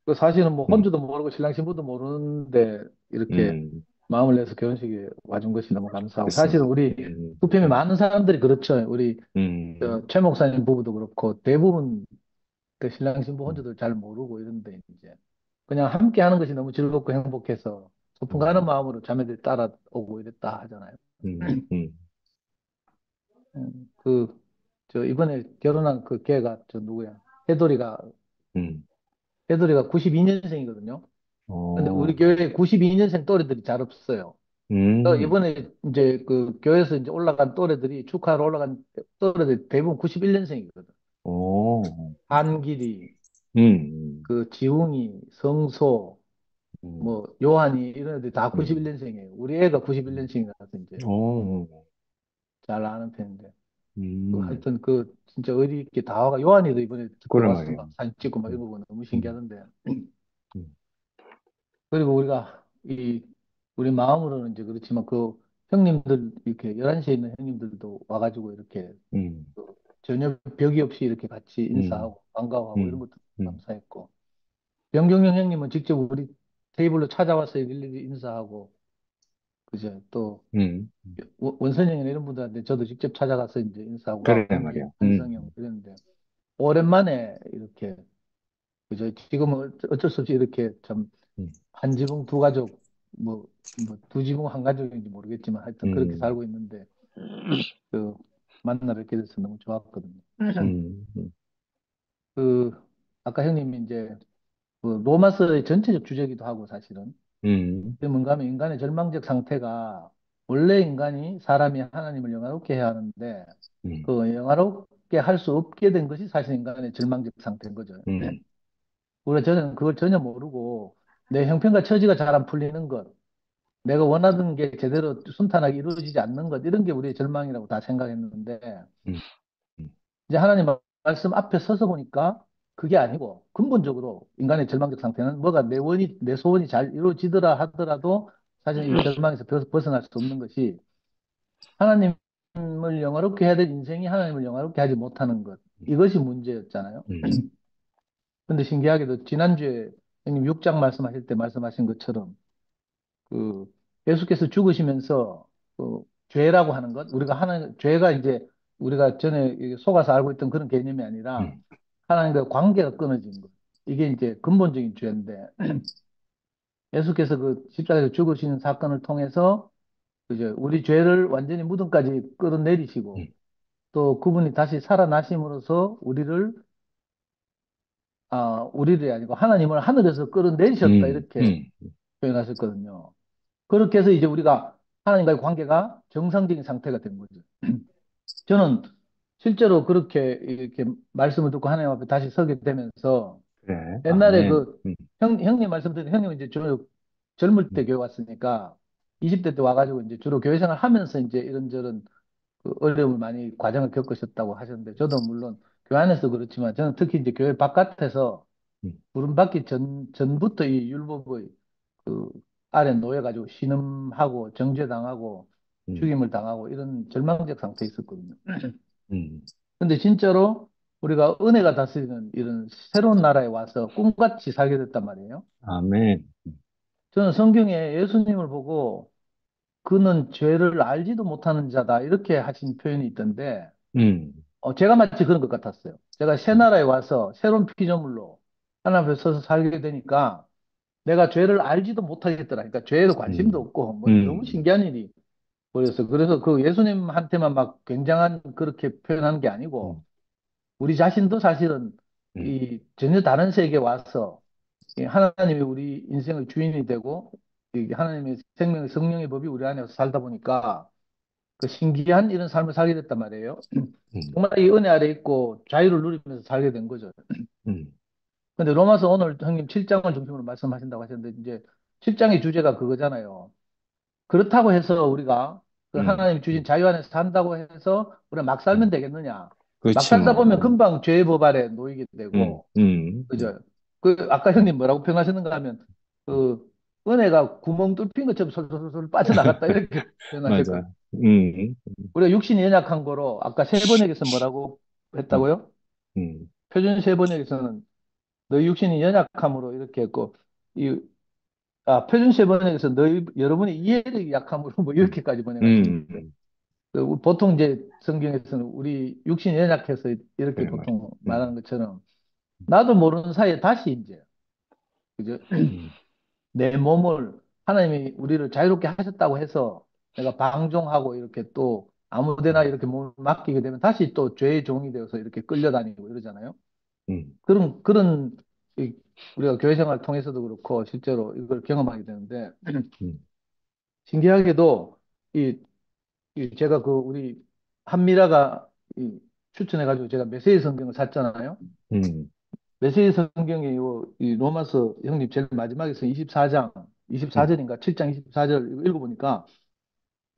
그 사실은 뭐 음, 혼주도 모르고 신랑 신부도 모르는데 이렇게 음, 마음을 내서 결혼식에 와준 것이 너무 감사하고 그치. 사실은 우리 음, 수평에 음, 많은 사람들이 그렇죠. 우리 음, 최 목사님 부부도 그렇고 대부분 그 신랑 신부 음, 혼주도 잘 모르고 이런데 이제 그냥 함께 하는 것이 너무 즐겁고 행복해서 소풍 음, 가는 마음으로 자매들이 따라오고 이랬다 하잖아요. 음, 그, 저, 이번에 결혼한 그 걔가, 저, 누구야? 해돌이가, 음. 해돌이가 92년생이거든요. 근데 어, 우리 교회에 92년생 또래들이 잘 없어요. 음, 이번에 이제 그 교회에서 이제 올라간 또래들이, 축하하러 올라간 또래들이 대부분 91년생이거든. 어, 한길이, 음, 그, 지웅이, 성소, 음, 뭐, 요한이, 이런 애들이 다 음, 91년생이에요. 우리 애가 음, 91년생이라서 이제 어, 잘 아는 편인데. 음. 하여튼 진짜 의리 있게 다 와가 요한이도 이번에 그 그래 와서 말이야. 막 사진 찍고 막 이런 음, 거 보고 너무 음, 신기하던데. 음, 그리고 우리가 우리 마음으로는 이제 그렇지만 그 형님들 이렇게 11시에 있는 형님들도 와가지고 이렇게 음, 전혀 벽이 없이 이렇게 같이 음, 인사하고 반가워하고 이런 음, 것도 음, 감사했고 병경영 형님은 직접 우리 테이블로 찾아와서 일일이 인사하고 그죠 또 음. 원선 형이나 이런 분들한테 저도 직접 찾아가서 이제 인사하고 그래 왕기 말이야. 한성 형 이랬는데 오랜만에 이렇게 그죠? 지금은 어쩔 수 없이 이렇게 참 음, 한 지붕 두 가족 뭐 두 지붕 한 가족인지 모르겠지만 하여튼 그렇게 음, 살고 있는데 그 만나 뵙게 돼서 너무 좋았거든요. 음, 그 아까 형님이 이제 그 로마서의 전체적 주제기도 하고 사실은 음, 그게 뭔가 하면 인간의 절망적 상태가 원래 인간이 사람이 하나님을 영화롭게 해야 하는데 음, 그 영화롭게 할 수 없게 된 것이 사실 인간의 절망적 상태인 거죠. 음, 우리가 저는 그걸 전혀 모르고 내 형편과 처지가 잘 안 풀리는 것 내가 원하던 게 제대로 순탄하게 이루어지지 않는 것, 이런 게 우리의 절망이라고 다 생각했는데, 음, 음, 이제 하나님 말씀 앞에 서서 보니까 그게 아니고, 근본적으로 인간의 절망적 상태는 뭐가 내 소원이 잘 이루어지더라 하더라도 사실 이 절망에서 벗어날 수 없는 것이 하나님을 영화롭게 해야 될 인생이 하나님을 영화롭게 하지 못하는 것. 이것이 문제였잖아요. 음, 근데 신기하게도 지난주에 형님 6장 말씀하실 때 말씀하신 것처럼 그 예수께서 죽으시면서 그 죄라고 하는 것 우리가 하는 죄가 이제 우리가 전에 속아서 알고 있던 그런 개념이 아니라 음, 하나님과 관계가 끊어진 것 이게 이제 근본적인 죄인데 예수께서 그 십자가에서 죽으시는 사건을 통해서 그죠? 우리 죄를 완전히 무덤까지 끌어내리시고 음, 또 그분이 다시 살아나심으로써 우리를 아니고 하나님을 하늘에서 끌어내리셨다 음, 이렇게 음, 표현하셨거든요. 그렇게 해서 이제 우리가 하나님과의 관계가 정상적인 상태가 된 거죠. 저는 실제로 그렇게 이렇게 말씀을 듣고 하나님 앞에 다시 서게 되면서 그래. 옛날에 아멘. 형님 말씀 드린 형님은 이제 주로 젊을 때 음, 교회 왔으니까 20대 때 와가지고 이제 주로 교회 생활 하면서 이제 이런저런 그 어려움을 많이 과정을 겪으셨다고 하셨는데 저도 물론 교회 안에서 그렇지만 저는 특히 이제 교회 바깥에서 음, 부름받기 전부터 이 율법의 그 아래 놓여가지고 신음하고 정죄당하고 음, 죽임을 당하고 이런 절망적 상태에 있었거든요. 음, 근데 진짜로 우리가 은혜가 다스리는 이런 새로운 나라에 와서 꿈같이 살게 됐단 말이에요. 아멘. 저는 성경에 예수님을 보고 그는 죄를 알지도 못하는 자다 이렇게 하신 표현이 있던데 음, 제가 마치 그런 것 같았어요. 제가 새 나라에 와서 새로운 피조물로 하나님 앞에 서서 살게 되니까 내가 죄를 알지도 못하겠더라. 그러니까 죄에도 관심도 음, 없고 뭐 너무 음, 신기한 일이 보였어요. 그래서 그 예수님한테만 막 굉장한 그렇게 표현하는 게 아니고 음, 우리 자신도 사실은 음, 이 전혀 다른 세계에 와서 이 하나님이 우리 인생의 주인이 되고 이 하나님의 생명의 성령의 법이 우리 안에서 살다 보니까 그 신기한 이런 삶을 살게 됐단 말이에요. 음, 정말 이 은혜 아래 있고 자유를 누리면서 살게 된 거죠. 음, 근데 로마서 오늘 형님 7장을 중심으로 말씀하신다고 하셨는데 이제 7장의 주제가 그거잖아요. 그렇다고 해서 우리가 그 하나님 주신 자유 안에서 산다고 해서 우리가 막 살면 음. 되겠느냐? 막 그렇지 살다 보면 뭐. 금방 죄의 법 아래 놓이게 음, 되고, 음, 그죠? 그 아까 형님 뭐라고 표현하셨는가 하면 그 은혜가 구멍 뚫린 것처럼 솔솔솔 빠져나갔다 이렇게 표현하셨거든요. 맞아. 음, 우리가 육신이 연약한 거로 아까 세 번역에서 뭐라고 음, 했다고요? 음, 표준 세 번역에서는 너희 육신이 연약함으로 이렇게 했고 이 표준 세 번역에서 너희 여러분의 이해력이 약함으로 뭐 음, 이렇게까지 음, 번역하시는데 보통 이제 성경에서는 우리 육신이 연약해서 이렇게 그래 말이야. 보통 말하는 것처럼 나도 모르는 사이에 다시 이제 그죠? 음, 내 몸을 하나님이 우리를 자유롭게 하셨다고 해서 내가 방종하고 이렇게 또 아무데나 음, 이렇게 몸을 맡기게 되면 다시 또 죄의 종이 되어서 이렇게 끌려다니고 이러잖아요. 음, 그런 이- 우리가 교회 생활을 통해서도 그렇고 실제로 이걸 경험하게 되는데 음, 신기하게도 제가 그 우리 한미라가 추천해가지고 제가 메시지 성경을 샀잖아요. 음, 메시지 성경이 이 로마서 형님 제일 마지막에서 24장 음, 24절인가 7장 24절 이거 읽어보니까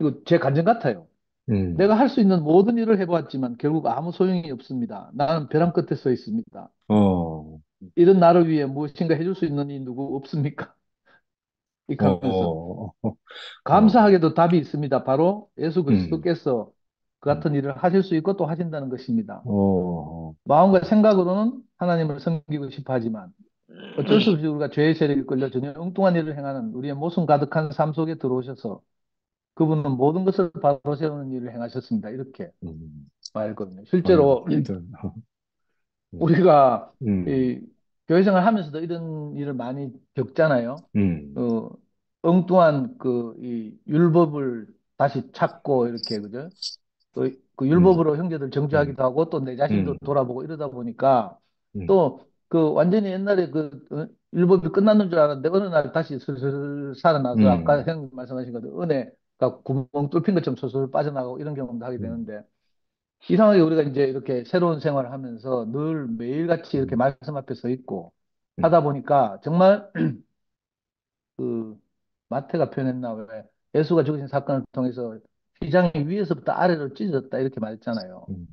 이거 제 간증 같아요. 음, 내가 할 수 있는 모든 일을 해보았지만 결국 아무 소용이 없습니다. 나는 벼랑 끝에 서 있습니다. 어, 이런 나를 위해 무엇인가 해줄 수 있는 이 누구 없습니까? 이렇게 하면서 어, 어, 감사하게도 답이 있습니다. 바로 예수 음, 그리스도께서 그 음, 같은 일을 하실 수 있고 또 하신다는 것입니다. 어, 마음과 생각으로는 하나님을 섬기고 싶어 하지만 어쩔 수 없이 우리가 죄의 세력에 끌려 전혀 엉뚱한 일을 행하는 우리의 모순 가득한 삶 속에 들어오셔서 그분은 모든 것을 바로 세우는 일을 행하셨습니다. 이렇게 음, 말했거든요. 아유, 실제로 하여튼, 우리가 음, 이 교회 생활 하면서도 이런 일을 많이 겪잖아요. 음, 어, 엉뚱한 이 율법을 다시 찾고 이렇게 그죠? 그 음, 율법으로 형제들 음, 정죄하기도 하고 또 내 자신도 음, 돌아보고 이러다 보니까 음, 또 그 완전히 옛날에 율법이 끝났는 줄 알았는데 어느 날 다시 슬슬 살아나서 아까 음, 형님 말씀하신 것처럼 은혜가 구멍 뚫힌 것처럼 슬슬 빠져나가고 이런 경험도 하게 음, 되는데 이상하게 우리가 이제 이렇게 새로운 생활을 하면서 늘 매일같이 이렇게 음, 말씀 앞에 서 있고 음, 하다 보니까 정말 그 마태가 표현했나 왜 예수가 죽으신 사건을 통해서 휘장이 위에서부터 아래로 찢어졌다 이렇게 말했잖아요. 음,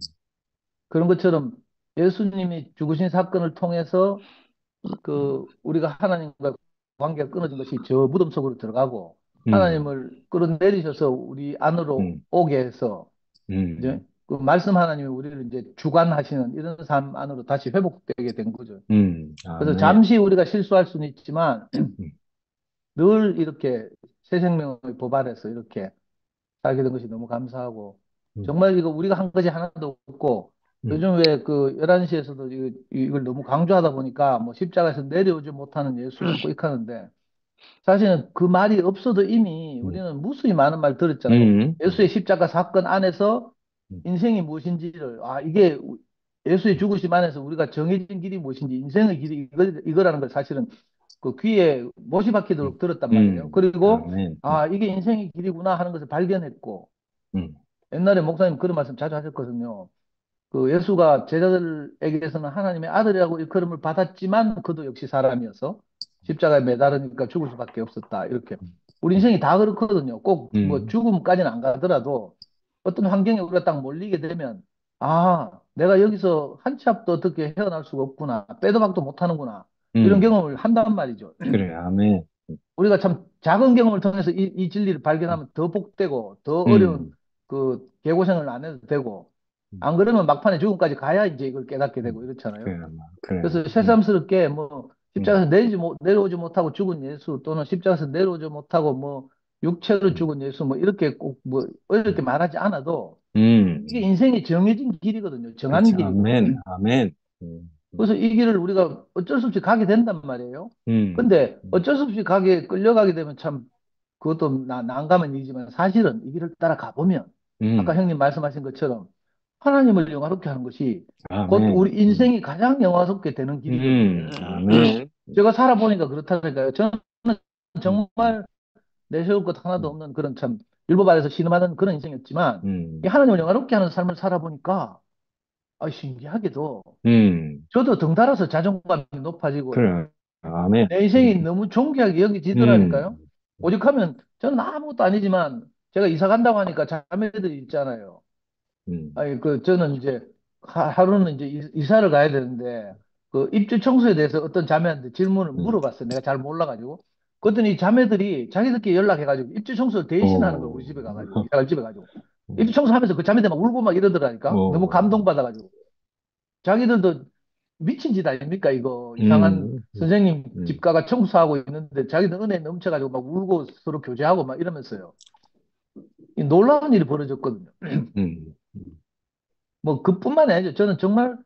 그런 것처럼 예수님이 죽으신 사건을 통해서 우리가 하나님과 관계가 끊어진 것이 저 무덤 속으로 들어가고 음, 하나님을 끌어내리셔서 우리 안으로 음, 오게 해서 이제 음, 그 말씀 하나님이 우리를 이제 주관하시는 이런 삶 안으로 다시 회복되게 된 거죠. 그래서 아멘, 잠시 우리가 실수할 수는 있지만 음, 늘 이렇게 새 생명의 법 아래서 이렇게 살게 된 것이 너무 감사하고 음, 정말 이거 우리가 한 것이 하나도 없고 음, 요즘 왜 그 11시에서도 이걸 너무 강조하다 보니까 뭐 십자가에서 내려오지 못하는 예수 자꾸 익하는데 사실은 그 말이 없어도 이미 음, 우리는 무수히 많은 말 들었잖아요. 예수의 십자가 사건 안에서 인생이 무엇인지를, 이게 예수의 죽으심 안에서 우리가 정해진 길이 무엇인지, 인생의 길이 이거라는 걸 사실은 그 귀에 못이 박히도록 들었단 말이에요. 그리고, 아멘. 이게 인생의 길이구나 하는 것을 발견했고, 음, 옛날에 목사님 그런 말씀 자주 하셨거든요. 그 예수가 제자들에게서는 하나님의 아들이라고 일컬음을 받았지만 그도 역시 사람이어서 십자가에 매달으니까 죽을 수밖에 없었다. 이렇게. 우리 인생이 다 그렇거든요. 꼭 뭐 죽음까지는 안 가더라도 어떤 환경에 우리가 딱 몰리게 되면 내가 여기서 한 치 앞도 어떻게 헤어날 수가 없구나. 빼도 박도 못하는구나. 이런 음, 경험을 한단 말이죠. 그래, 아멘. 우리가 참 작은 경험을 통해서 이 진리를 발견하면 더 복되고 더 어려운 음, 그 개고생을 안 해도 되고 음, 안 그러면 막판에 죽음까지 가야 이제 이걸 깨닫게 되고 그래, 이렇잖아요. 그래. 그래서 새삼스럽게 뭐 음, 십자가에서 내려오지 못하고 죽은 예수 또는 십자가에서 내려오지 못하고 뭐 육체로 음, 죽은 예수 뭐 이렇게 꼭 뭐 어렵게 말하지 않아도 이게 음, 인생이 정해진 길이거든요. 정한 그렇지, 길이고. 아멘, 아멘. 음, 그래서 이 길을 우리가 어쩔 수 없이 가게 된단 말이에요. 음, 근데 어쩔 수 없이 끌려가게 되면 참 그것도 난감한 일이지만 사실은 이 길을 따라 가보면 아까 음, 형님 말씀하신 것처럼 하나님을 영화롭게 하는 것이 곧 아멘. 우리 인생이 가장 영화롭게 되는 길이거든요. 아멘. 제가 살아보니까 그렇다니까요. 저는 음, 정말 내세울 것 하나도 음, 없는 그런 참 율법 아래서 신음하는 그런 인생이었지만 이 음, 하나님을 영화롭게 하는 삶을 살아보니까 신기하게도 음, 저도 덩달아서 자존감이 높아지고요. 그래, 아멘. 내 인생이 너무 존귀하게 여기지더라니까요. 음, 오죽하면 저는 아무것도 아니지만 제가 이사 간다고 하니까 자매들이 있잖아요. 음, 저는 이제 하루는 이제 이사를 가야 되는데 그 입주 청소에 대해서 어떤 자매한테 질문을 음, 물어봤어요. 내가 잘 몰라가지고. 그랬더니 자매들이 자기들끼리 연락해가지고 입주 청소를 대신하는 거예요. 오, 우리 집에 가가지고. 이사갈 집에 가지고. 입주 청소하면서 그 자매들 막 울고 막 이러더라니까. 너무 오, 감동받아가지고. 자기들도 미친 짓 아닙니까? 이거 이상한 음, 음, 선생님 음, 집가가 청소하고 있는데 자기들 은혜 넘쳐가지고 막 울고 서로 교제하고 막 이러면서요. 이 놀라운 일이 벌어졌거든요. 음, 뭐 그뿐만이 아니죠. 저는 정말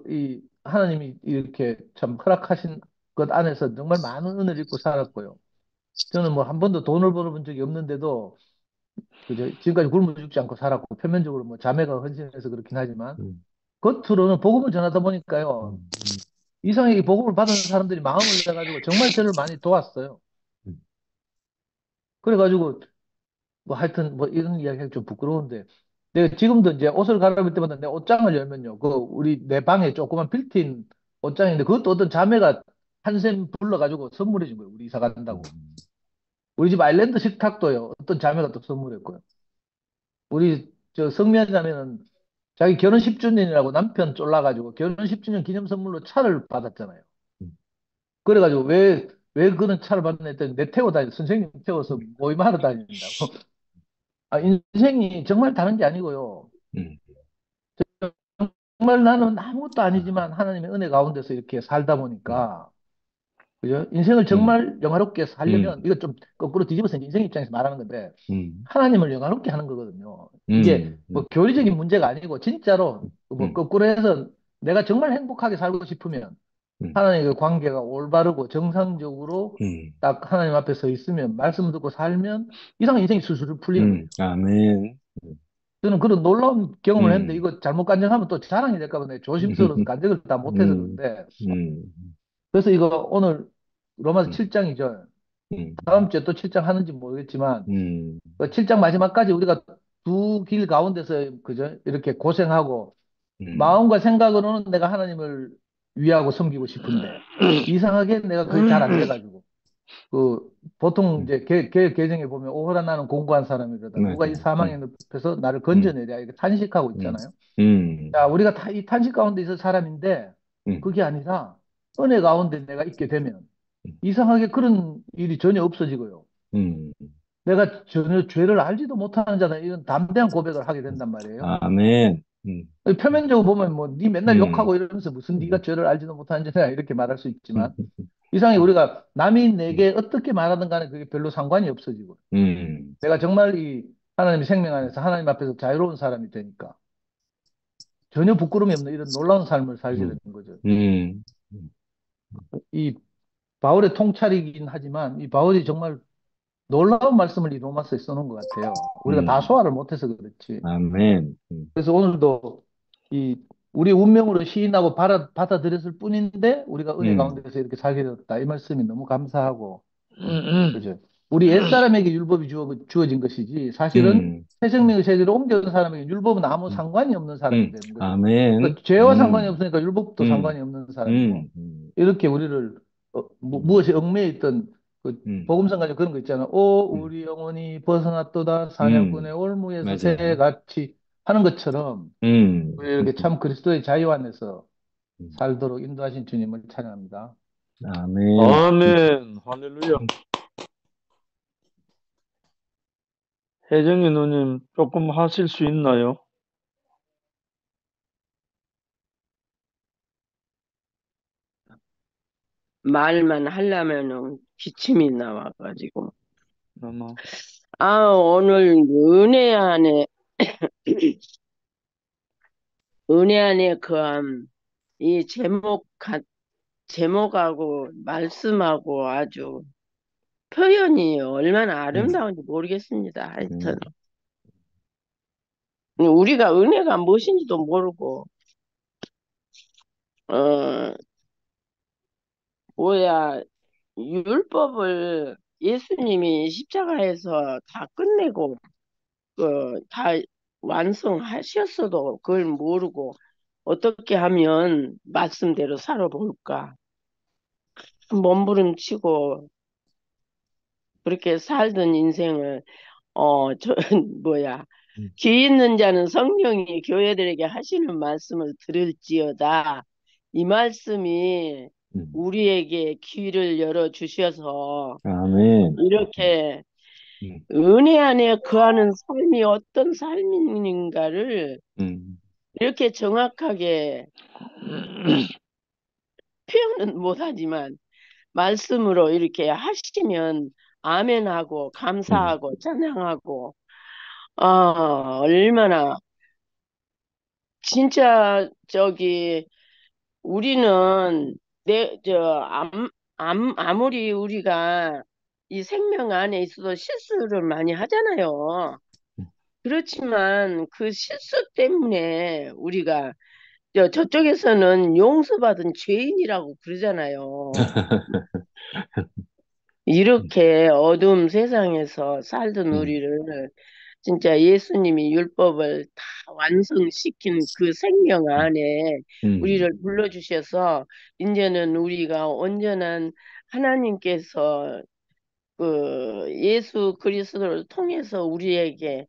이 하나님이 이렇게 참 허락하신 것 안에서 정말 많은 은혜를 입고 살았고요. 저는 뭐 한 번도 돈을 벌어본 적이 없는데도 그저 지금까지 굶어 죽지 않고 살았고 표면적으로 뭐 자매가 헌신해서 그렇긴 하지만 음, 겉으로는 복음을 전하다 보니까요. 음, 이상하게 이 복음을 받은 사람들이 마음을 내가지고 정말 저를 많이 도왔어요. 음, 그래가지고 뭐 하여튼 뭐 이런 이야기가 좀 부끄러운데 내가 지금도 이제 옷을 갈아입을 때마다 내 옷장을 열면요. 우리 내 방에 조그만 빌트인 옷장인데 그것도 어떤 자매가 한샘 불러가지고 선물해 준 거예요. 우리 이사 간다고. 음, 우리 집 아일랜드 식탁도요. 어떤 자매가 또 선물했고요. 우리 저 성미아 자매는 자기 결혼 10주년이라고 남편 쫄라가지고 결혼 10주년 기념 선물로 차를 받았잖아요. 음, 그래가지고 왜 그런 차를 받나 했더니 내 태워 다니 선생님 태워서 모임하러 다닌다고. 인생이 정말 다른 게 아니고요. 음, 정말 나는 아무것도 아니지만 하나님의 은혜 가운데서 이렇게 살다 음, 보니까, 그죠? 인생을 음, 정말 영화롭게 음, 살려면, 이거 좀 거꾸로 뒤집어서 이제 인생 입장에서 말하는 건데, 음, 하나님을 영화롭게 하는 거거든요. 이게 음, 뭐 교리적인 문제가 아니고, 진짜로 뭐 음, 거꾸로 해서 내가 정말 행복하게 살고 싶으면, 음, 하나님의 관계가 올바르고 정상적으로 음, 딱 하나님 앞에 서 있으면, 말씀 듣고 살면, 이상 인생이 술술 풀리는 거죠. 아멘. 저는 그런 놀라운 경험을 했는데 음, 이거 잘못 간증하면 또 자랑이 될까 봐 내가 조심스러워서 간증을 다 못해서 음, 그런데 음, 그래서 이거 오늘 로마서 음, 7장이죠. 음, 다음 주에 또 7장 하는지 모르겠지만 음, 그 7장 마지막까지 우리가 두 길 가운데서 그죠? 이렇게 고생하고 음, 마음과 생각으로는 내가 하나님을 위하고 섬기고 싶은데 이상하게 내가 그게 잘 안 돼가지고 그 보통 음, 이제 개정에 보면 오호라 나는 공부한 사람이로다 누가 이 맞아요. 사망의 늪에서 나를 음, 건져내랴 이렇게 탄식하고 음, 있잖아요. 음, 자, 우리가 이 탄식 가운데 있을 사람인데, 음, 그게 아니라, 은혜 가운데 내가 있게 되면, 음, 이상하게 그런 일이 전혀 없어지고요. 음, 내가 전혀 죄를 알지도 못하는 자다, 이런 담대한 고백을 하게 된단 말이에요. 아멘. 표면적으로 보면 뭐, 니 맨날 음, 욕하고 이러면서 무슨 니가 음, 죄를 알지도 못하는 자냐, 이렇게 말할 수 음, 있지만, 이상하게 우리가 남이 음, 내게 어떻게 말하든 간에 그게 별로 상관이 없어지고, 음, 내가 정말 이 하나님의 생명 안에서 하나님 앞에서 자유로운 사람이 되니까, 전혀 부끄러움이 없는 이런 놀라운 삶을 살게 음, 되는 거죠. 음, 이 바울의 통찰이긴 하지만 이 바울이 정말 놀라운 말씀을 이 로마서에 써놓은 것 같아요. 우리가 다 소화를 못해서 그렇지. 아멘. 그래서 오늘도 이 우리 운명으로 시인하고 받아들였을 뿐인데 우리가 은혜 음, 가운데서 이렇게 살게 되었다. 이 말씀이 너무 감사하고, 음, 그죠? 우리 옛사람에게 율법이 주어진 것이지 사실은 음, 새 생명의 세대로 옮겨온 사람에게 율법은 아무 음, 상관이 없는 사람이 되는 거죠. 아멘. 그러니까 죄와 상관이 없으니까 율법도 음, 상관이 없는 사람이고, 음, 이렇게 우리를 음, 무엇에 얽매여 있던 그 음, 복음성 가지고 그런 거 있잖아. 오 음, 우리 영혼이 벗어났도다 사냥꾼의 음, 올무에서 맞아요. 새같이 하는 것처럼 음, 우리 이렇게 참 그리스도의 자유 안에서 음, 살도록 인도하신 주님을 찬양합니다. 아멘. 아멘. 할렐루야. 혜정이 누님 조금 하실 수 있나요? 말만 하려면은 기침이 나와가지고. 아마. 오늘 은혜 안에, 은혜 안에 이 제목하고 말씀하고 아주 표현이 얼마나 음, 아름다운지 모르겠습니다. 하여튼, 음, 우리가 은혜가 무엇인지도 모르고, 어, 뭐야, 율법을 예수님이 십자가에서 다 끝내고, 다 완성하셨어도 그걸 모르고 어떻게 하면 말씀대로 살아볼까? 몸부림치고 그렇게 살던 인생을 저 뭐야 음, 귀 있는 자는 성령이 교회들에게 하시는 말씀을 들을지어다. 이 말씀이 음, 우리에게 귀를 열어 주셔서 아멘. 이렇게 음, 은혜 안에 거하는 삶이 어떤 삶인가를 음, 이렇게 정확하게 표현은 못하지만 말씀으로 이렇게 하시면 아멘하고 음, 감사하고 찬양하고 얼마나 진짜 우리는 아무리 우리가 이 생명 안에 있어도 실수를 많이 하잖아요. 그렇지만 그 실수 때문에 우리가 저쪽에서는 용서받은 죄인이라고 그러잖아요. 이렇게 어두운 세상에서 살던 음, 우리를 진짜 예수님이 율법을 다 완성시킨 그 생명 음, 안에 음, 우리를 불러주셔서 이제는 우리가 온전한 하나님께서 그 예수 그리스도를 통해서 우리에게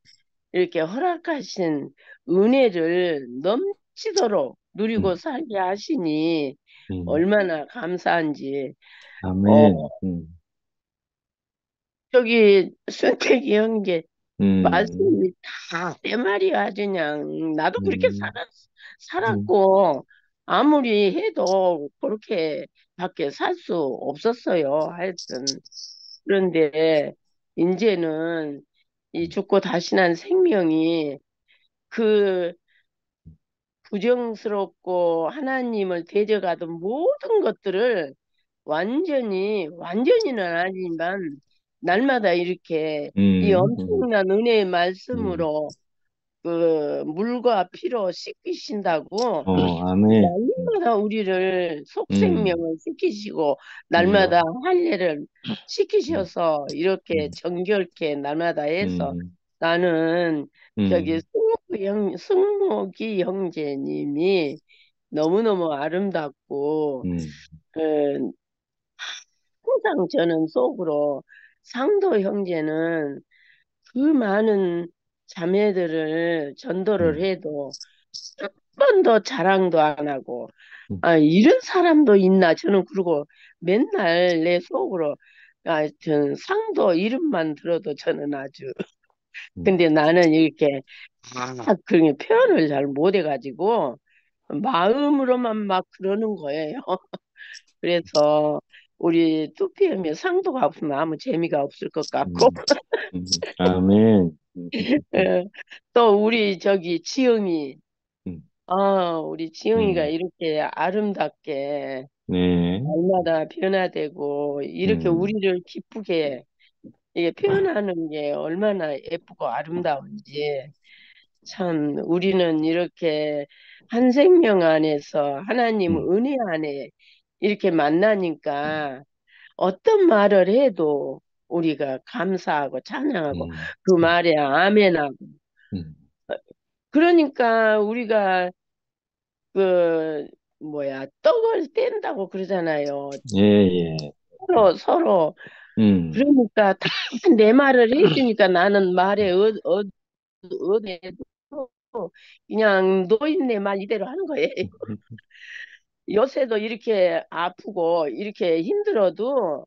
이렇게 허락하신 은혜를 넘치도록 누리고 음, 살게 하시니 음, 얼마나 감사한지. 어, 아멘. 순택이 형제 음, 말씀이 다 내 말이야. 그냥 나도 그렇게 음, 음, 살았고 아무리 해도 그렇게 밖에 살 수 없었어요. 하여튼 그런데 이제는 이 죽고 다시 난 생명이 그 부정스럽고 하나님을 대적하던 모든 것들을 완전히는 아니지만 날마다 이렇게 이 음, 음, 엄청난 은혜의 음, 말씀으로 그 물과 피로 씻기신다고 아멘. 날마다 우리를 음, 속생명을 시키시고 날마다 할례를 음, 시키셔서 이렇게 음, 정결케 날마다 해서 음, 나는 음, 승목이 형제님이 너무너무 아름답고 음, 그 항상 저는 속으로 상도 형제는 그 많은 자매들을 전도를 음, 해도 한 번도 자랑도 안 하고 음, 이런 사람도 있나 저는 그러고 맨날 내 속으로 하여튼 상도 이름만 들어도 저는 아주 음, 근데 나는 이렇게 그런 표현을 잘 못해가지고 마음으로만 막 그러는 거예요. 그래서 우리 뚜피엠의 상도가 없으면 아무 재미가 없을 것 같고 음, 아멘. 예, 또 우리 지영이 음, 우리 지영이가 음, 이렇게 아름답게 네. 날마다 변화되고 이렇게 음, 우리를 기쁘게 이게 표현하는 게 얼마나 예쁘고 아름다운지 참 우리는 이렇게 한 생명 안에서 하나님 음, 은혜 안에 이렇게 만나니까 어떤 말을 해도 우리가 감사하고 찬양하고 음, 그 말에 아멘하고 음, 그러니까 우리가 그 뭐야 떡을 뗀다고 그러잖아요. 예, 예. 서로 음, 그러니까 다 내 말을 해주니까 나는 말에 얻어도 그냥 노인네 말 이대로 하는 거예요. 요새도 이렇게 아프고 이렇게 힘들어도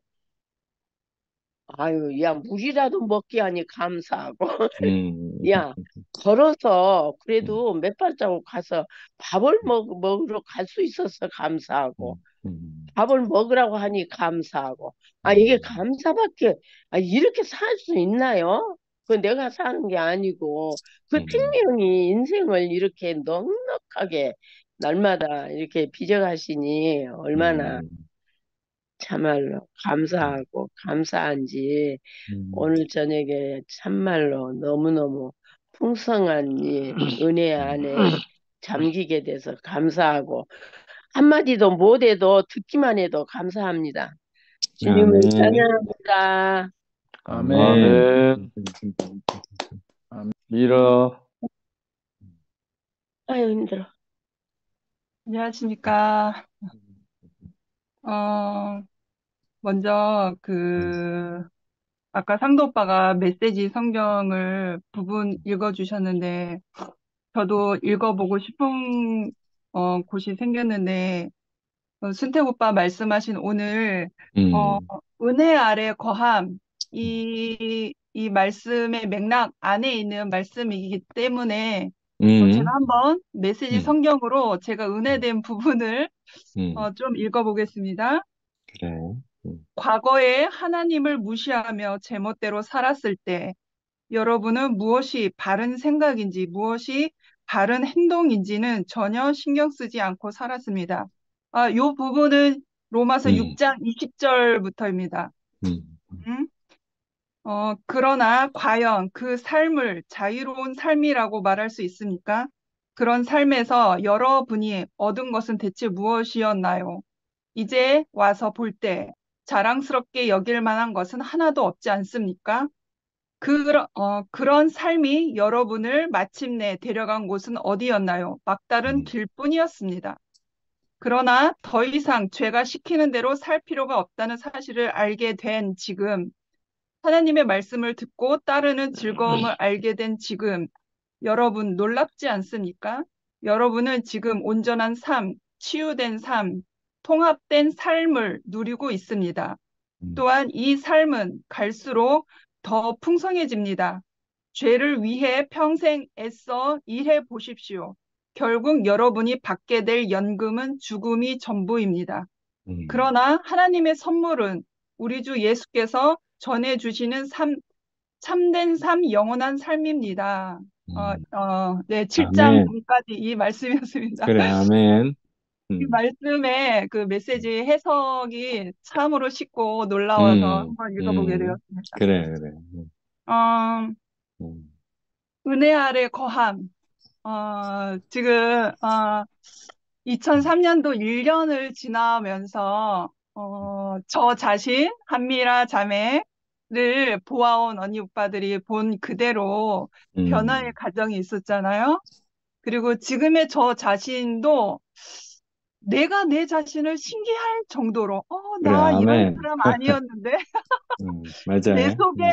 아유 야 물이라도 먹게 하니 감사하고 음, 야 걸어서 음, 그래도 몇 발자국 가서 밥을 먹으러 갈 수 있어서 감사하고 음, 밥을 먹으라고 하니 감사하고 아 이게 음, 감사밖에 아 이렇게 살 수 있나요? 그 내가 사는 게 아니고 그 음, 생명이 인생을 이렇게 넉넉하게 날마다 이렇게 빚어가시니 얼마나 음, 참말로 감사하고 감사한지 음, 오늘 저녁에 참말로 너무너무 풍성한 이 은혜 안에 잠기게 돼서 감사하고 한마디도 못해도 듣기만 해도 감사합니다. 주님을 아멘. 찬양합니다. 아멘. 아멘. 아멘. 아멘. 미라. 아유 힘들어. 안녕하십니까. 어, 먼저 아까 상도 오빠가 메시지 성경을 부분 읽어주셨는데, 저도 읽어보고 싶은, 곳이 생겼는데, 순택 오빠 말씀하신 오늘, 어, 음, 은혜 아래 거함, 이 말씀의 맥락 안에 있는 말씀이기 때문에, 제가 음, 한번 메시지 음, 성경으로 제가 은혜된 부분을 음, 좀 읽어보겠습니다. 그래. 과거에 하나님을 무시하며 제멋대로 살았을 때 여러분은 무엇이 바른 생각인지 무엇이 바른 행동인지는 전혀 신경 쓰지 않고 살았습니다. 요 부분은 로마서 음, 6장 20절부터입니다. 음, 그러나 과연 그 삶을 자유로운 삶이라고 말할 수 있습니까? 그런 삶에서 여러분이 얻은 것은 대체 무엇이었나요? 이제 와서 볼 때 자랑스럽게 여길 만한 것은 하나도 없지 않습니까? 그런 삶이 여러분을 마침내 데려간 곳은 어디였나요? 막다른 음, 길뿐이었습니다. 그러나 더 이상 죄가 시키는 대로 살 필요가 없다는 사실을 알게 된 지금, 하나님의 말씀을 듣고 따르는 즐거움을 알게 된 지금, 여러분 놀랍지 않습니까? 여러분은 지금 온전한 삶, 치유된 삶, 통합된 삶을 누리고 있습니다. 음, 또한 이 삶은 갈수록 더 풍성해집니다. 죄를 위해 평생 애써 일해 보십시오. 결국 여러분이 받게 될 연금은 죽음이 전부입니다. 음, 그러나 하나님의 선물은 우리 주 예수께서 전해주시는 참된 삶, 영원한 삶입니다. 음. 네, 7장 아멘. 9까지 이 말씀이었습니다. 그래, 아멘. 이 말씀의 그 메시지 해석이 참으로 쉽고 놀라워서 음, 한번 읽어보게 음, 되었습니다. 그래, 그래. 어, 음, 은혜 아래 거함. 지금, 2003년도 1년을 지나면서, 저 자신, 한미라 자매를 보아온 언니 오빠들이 본 그대로 변화의 음, 과정이 있었잖아요. 그리고 지금의 저 자신도 내가 내 자신을 신기할 정도로, 그래, 나 이런 아멘. 사람 아니었는데, 내 맞아요. 속에,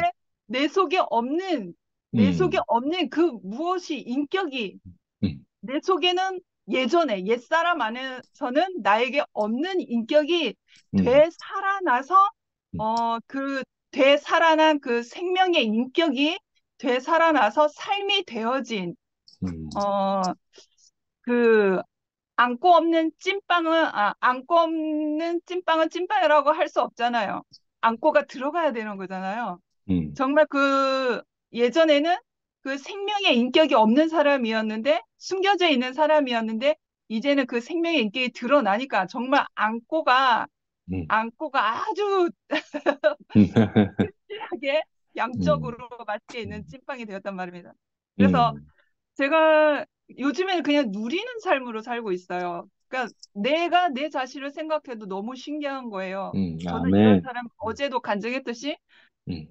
내 속에 없는, 내 속에 음, 없는 그 무엇이 인격이, 음, 내 속에는 예전에, 옛사람 안에서는 나에게 없는 인격이 음, 되살아나서, 음, 되살아난 그 생명의 인격이 되살아나서 삶이 되어진, 음, 어, 그 안고 없는 찐빵은 찐빵이라고 할 수 없잖아요. 안고가 들어가야 되는 거잖아요. 음, 정말 예전에는 그 생명의 인격이 없는 사람이었는데, 숨겨져 있는 사람이었는데, 이제는 그 생명의 인격이 드러나니까 정말 안고가 음. 아주 확실하게 양적으로 맛있게 있는 음. 찐빵이 되었단 말입니다. 그래서 제가 요즘에는 그냥 누리는 삶으로 살고 있어요. 그러니까 내가 내 자신을 생각해도 너무 신기한 거예요. 저는 이런 아멘. 사람 어제도 간증했듯이 음.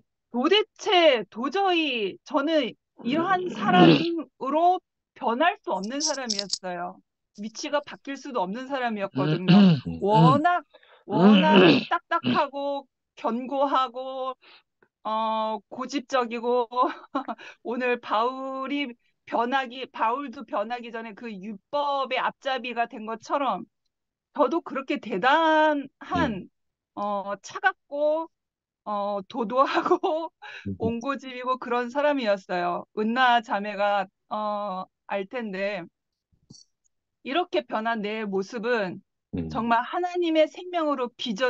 도저히 저는 이러한 사람으로 변할 수 없는 사람이었어요. 위치가 바뀔 수도 없는 사람이었거든요. 워낙 딱딱하고 견고하고 고집적이고 오늘 바울도 변하기 전에 그 율법의 앞잡이가 된 것처럼 저도 그렇게 대단한 차갑고 도도하고 온고집이고 그런 사람이었어요. 은나 자매가 알 텐데 이렇게 변한 내 모습은 정말 하나님의 생명으로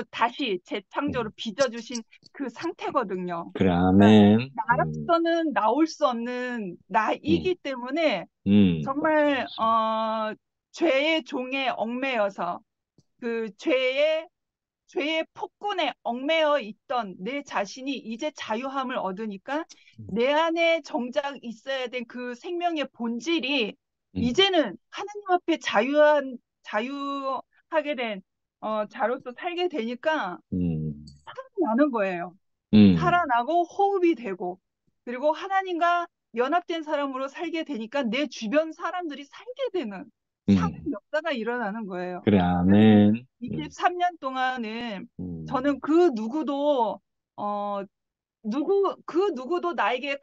다시 재창조로 빚어주신 그 상태거든요. 그래, 그러니까 아멘. 나로서는 나올 수 없는 나이기 때문에 정말 죄의 종에 얽매여서 그 죄의 폭군에 얽매여 있던 내 자신이 이제 자유함을 얻으니까 내 안에 정작 있어야 된 그 생명의 본질이 이제는 하나님 앞에 자유하게 된 자로서 살게 되니까 살아나는 거예요. 살아나고 호흡이 되고 그리고 하나님과 연합된 사람으로 살게 되니까 내 주변 사람들이 살게 되는 상황 역사가 일어나는 거예요. 그래, 아멘. 23년 동안은 저는 그 누구도 나에게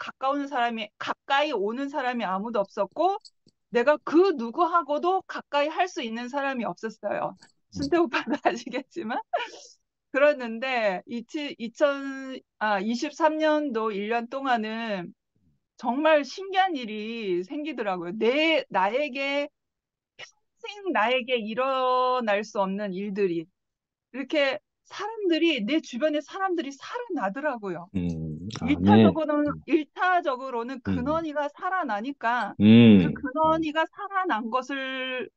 가까이 오는 사람이 아무도 없었고 내가 그 누구하고도 가까이 할 수 있는 사람이 없었어요. 순태 오빠도 아시겠지만 그랬는데 23년도 1년 동안은 정말 신기한 일이 생기더라고요. 평생 나에게 일어날 수 없는 일들이 이렇게 내 주변에 사람들이 살아나더라고요. 아멘. 1차적으로는 근원이가 살아나니까 그 근원이가 살아난 것을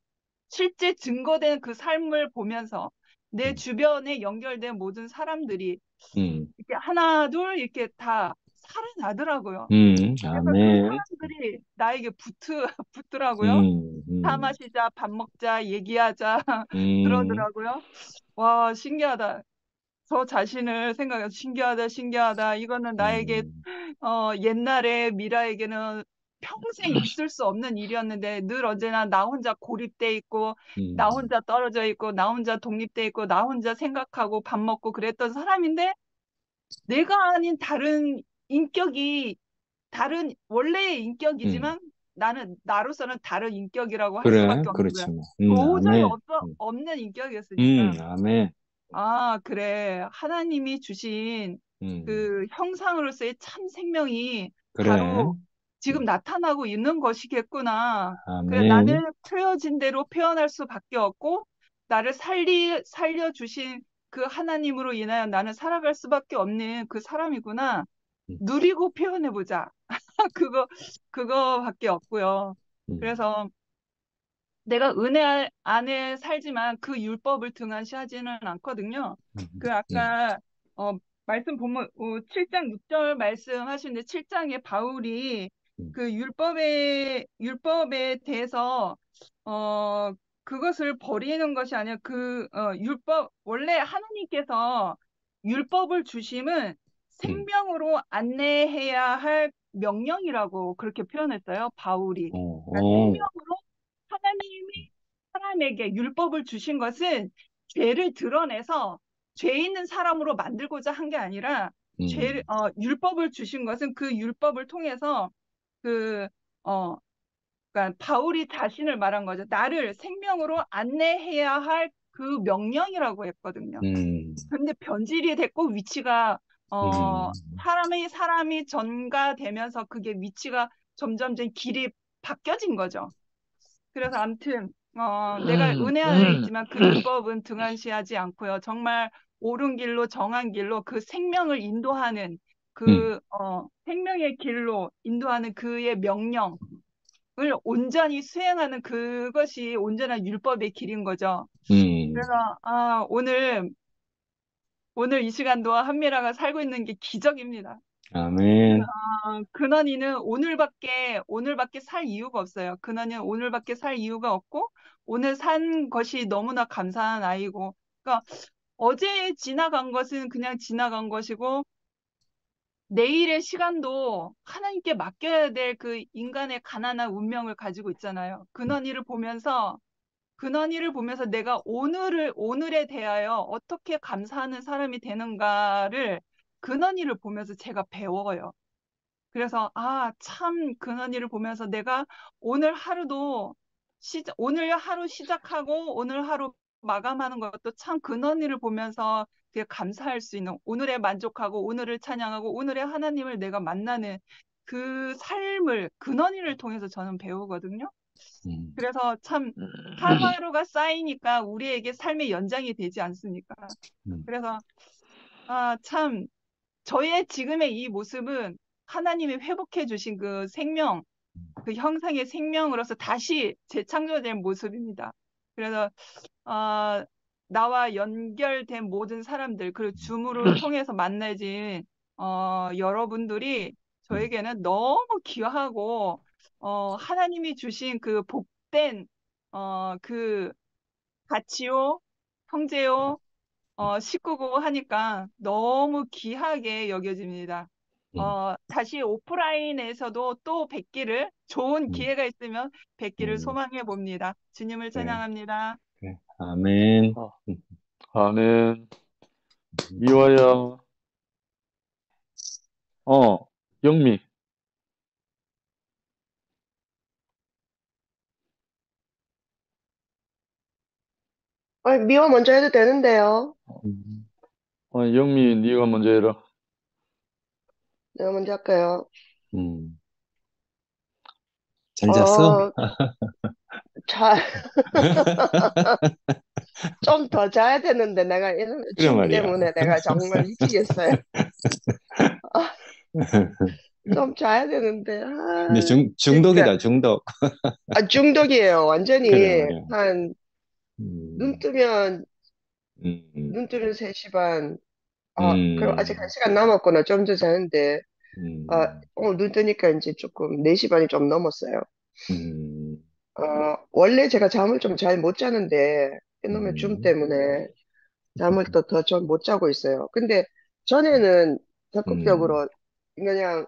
실제 증거된 그 삶을 보면서 내 주변에 연결된 모든 사람들이 이렇게 하나, 둘 이렇게 다 살아나더라고요. 그래서 그 아멘. 사람들이 나에게 붙더라고요. 차 마시자, 밥 먹자, 얘기하자 그러더라고요. 와, 신기하다. 저 자신을 생각해서 신기하다. 이거는 나에게 옛날에 미라에게는 평생 있을 수 없는 일이었는데 늘 언제나 나 혼자 고립돼 있고 나 혼자 떨어져 있고 나 혼자 독립돼 있고 나 혼자 생각하고 밥 먹고 그랬던 사람인데 내가 아닌 다른 원래의 인격이지만 나로서는 다른 인격이라고 할 그래, 수밖에 없는 그렇지 거야. 뭐. 도저히 아멘. 없는 인격이었으니까. 아멘. 아, 그래. 하나님이 주신 그 형상으로서의 참 생명이 그래. 바로 지금 나타나고 있는 것이겠구나. 그래, 아멘. 나는 표현진 대로 표현할 수밖에 없고, 나를 살려주신 그 하나님으로 인하여 나는 살아갈 수밖에 없는 그 사람이구나. 누리고 표현해보자. 그거밖에 없고요. 그래서 내가 은혜 안에 살지만 그 율법을 등한시하지는 않거든요. 그 아까 말씀 보면 7장 6절 말씀하시는데 7장에 바울이 그 율법에 대해서 그것을 버리는 것이 아니라 율법 원래 하나님께서 율법을 주심은 생명으로 안내해야 할 명령이라고 그렇게 표현했어요, 바울이. 그러니까 생명으로 하나님이 사람에게 율법을 주신 것은 죄를 드러내서 죄 있는 사람으로 만들고자 한 게 아니라 율법을 주신 것은 그 율법을 통해서 그러니까 바울이 자신을 말한 거죠. 나를 생명으로 안내해야 할 그 명령이라고 했거든요. 근데 변질이 됐고 위치가 사람이 전가되면서 그게 위치가 점점 길이 바뀌어진 거죠. 그래서 아무튼 내가 은혜 안에 있지만 그 율법은 등한시하지 않고요. 정말 옳은 길로 정한 길로 그 생명을 인도하는 생명의 길로 인도하는 그의 명령 온전히 수행하는 그것이 온전한 율법의 길인 거죠. 그래서 오늘 이 시간도 한미라가 살고 있는 게 기적입니다. 아멘. 근원이는 오늘밖에 살 이유가 없어요. 근원이는 오늘밖에 살 이유가 없고, 오늘 산 것이 너무나 감사한 아이고, 그러니까 어제 지나간 것은 그냥 지나간 것이고, 내일의 시간도 하나님께 맡겨야 될 그 인간의 가난한 운명을 가지고 있잖아요. 근원이를 보면서 내가 오늘에 대하여 어떻게 감사하는 사람이 되는가를 근원이를 보면서 제가 배워요. 그래서, 참, 근원이를 보면서 내가 오늘 하루 시작하고 오늘 하루 마감하는 것도 참 근원이를 보면서 되게 감사할 수 있는, 오늘에 만족하고 오늘을 찬양하고 오늘의 하나님을 내가 만나는 그 삶을 근원이를 통해서 저는 배우거든요. 그래서 참 하루하루가 쌓이니까 우리에게 삶의 연장이 되지 않습니까? 그래서, 참, 저의 지금의 이 모습은 하나님이 회복해 주신 그 생명, 그 형상의 생명으로서 다시 재창조된 모습입니다. 그래서 나와 연결된 모든 사람들, 그리고 줌으로 통해서 만나진 여러분들이 저에게는 너무 귀하고 하나님이 주신 그 복된 그 가치요, 형제요, 식구고 하니까 너무 귀하게 여겨집니다. 다시 오프라인에서도 또 뵙기를, 좋은 기회가 있으면 뵙기를 소망해 봅니다. 주님을 찬양합니다. 네. 아멘. 아멘. 미화야. 영미. 미화 먼저 해도 되는데요. 영미, 네가 먼저 해라. 내가 먼저 할까요? 잘 잤어? 잘, 좀 더 자야 되는데 내가 이런 그래 춤 말이야. 때문에 내가 정말 미치겠어요. 좀 자야 되는데, 근데 중독이다, 중독. 중독이에요. 완전히. 그래 말이야. 눈 뜨면, 눈 뜨면 3시 반. 그럼 아직 1시간 남았구나. 좀 더 자는데, 눈 뜨니까 이제 조금 4시 반이 좀 넘었어요. 원래 제가 잠을 좀 잘 못 자는데, 이놈의 줌 때문에 잠을 또 더 좀 못 자고 있어요. 근데 전에는 적극적으로, 그냥,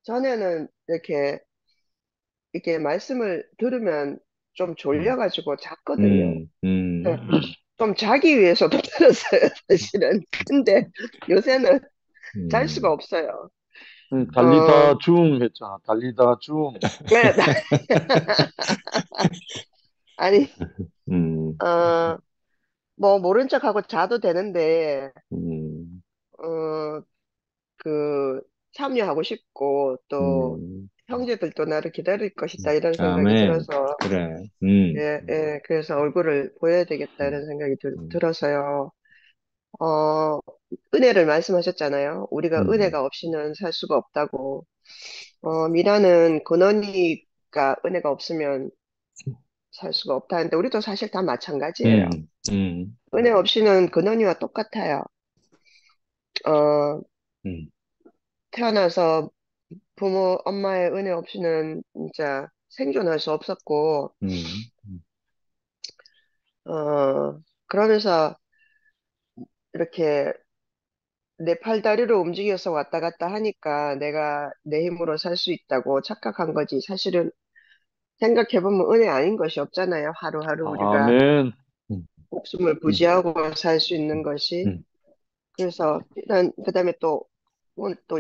전에는 이렇게 말씀을 들으면 좀 졸려가지고 잤거든요. 네, 좀 자기 위해서도 들었어요, 사실은. 근데 요새는 잘 수가 없어요. 달리다 중 했잖아. 달리다 중. 네, 아니, 뭐, 모른 척하고 자도 되는데, 참여하고 싶고, 또, 형제들도 나를 기다릴 것이다, 이런 생각이 아멘. 들어서, 그래. 그래서 얼굴을 보여야 되겠다, 이런 생각이 들어서요. 은혜를 말씀하셨잖아요. 우리가 은혜가 없이는 살 수가 없다고. 미라는 근원이가 은혜가 없으면 살 수가 없다는데, 우리도 사실 다 마찬가지예요. 은혜 없이는 근원이와 똑같아요. 태어나서 부모, 엄마의 은혜 없이는 진짜 생존할 수 없었고, 그러면서 이렇게 내 팔다리로 움직여서 왔다 갔다 하니까 내가 내 힘으로 살 수 있다고 착각한 거지. 사실은 생각해보면 은혜 아닌 것이 없잖아요. 하루하루 우리가 아멘. 목숨을 부지하고 살 수 있는 것이. 그래서 일단 그다음에 또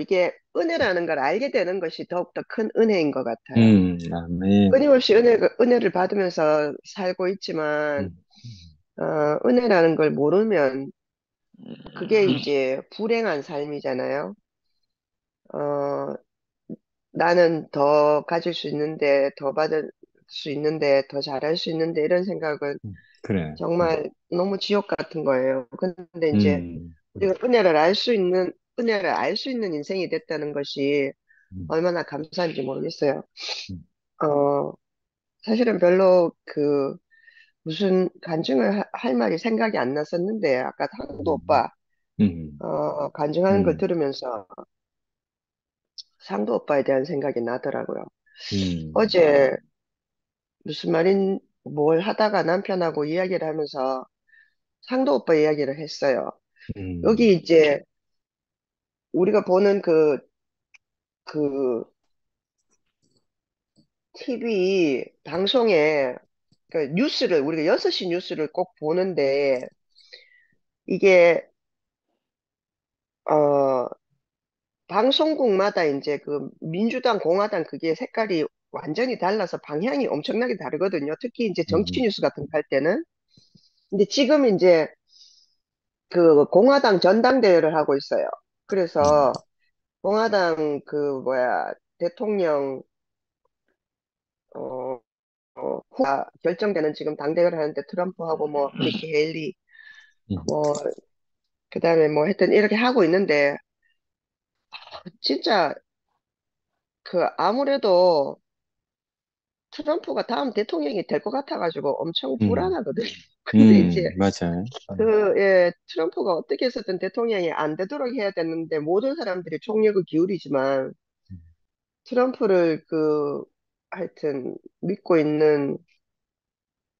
이게 은혜라는 걸 알게 되는 것이 더욱더 큰 은혜인 것 같아요. 아멘. 끊임없이 은혜를 받으면서 살고 있지만 은혜라는 걸 모르면 그게 이제 불행한 삶이잖아요. 나는 더 가질 수 있는데, 더 받을 수 있는데, 더 잘할 수 있는데, 이런 생각은 그래. 정말 너무 지옥 같은 거예요. 근데 이제 우리가 은혜를 알 수 있는 인생이 됐다는 것이 얼마나 감사한지 모르겠어요. 어, 사실은 별로 무슨 간증을 할 말이 생각이 안 났었는데, 아까 상도 음, 오빠, 음, 간증하는 걸 음, 들으면서 상도 오빠에 대한 생각이 나더라고요. 음, 어제 무슨 말인, 뭘 하다가 남편하고 이야기를 하면서 상도 오빠 이야기를 했어요. 여기 음, 이제 우리가 보는 그 TV 방송에 뉴스를, 우리가 6시 뉴스를 꼭 보는데, 이게, 어, 방송국마다 이제 민주당, 공화당 그게 색깔이 완전히 달라서 방향이 엄청나게 다르거든요. 특히 이제 정치 음, 뉴스 같은 거 할 때는. 근데 지금 이제 공화당 전당대회를 하고 있어요. 그래서 공화당 대통령, 어, 후보가 결정되는 지금 당대회를 하는데 트럼프하고 뭐 니키 헤일리 음, 뭐 그다음에 뭐 하여튼 이렇게 하고 있는데 진짜 아무래도 트럼프가 다음 대통령이 될 것 같아가지고 엄청 음, 불안하거든요. 근데 이제 맞아요. 예, 트럼프가 어떻게 해서든 대통령이 안 되도록 해야 되는데 모든 사람들이 총력을 기울이지만 트럼프를 하여튼 믿고 있는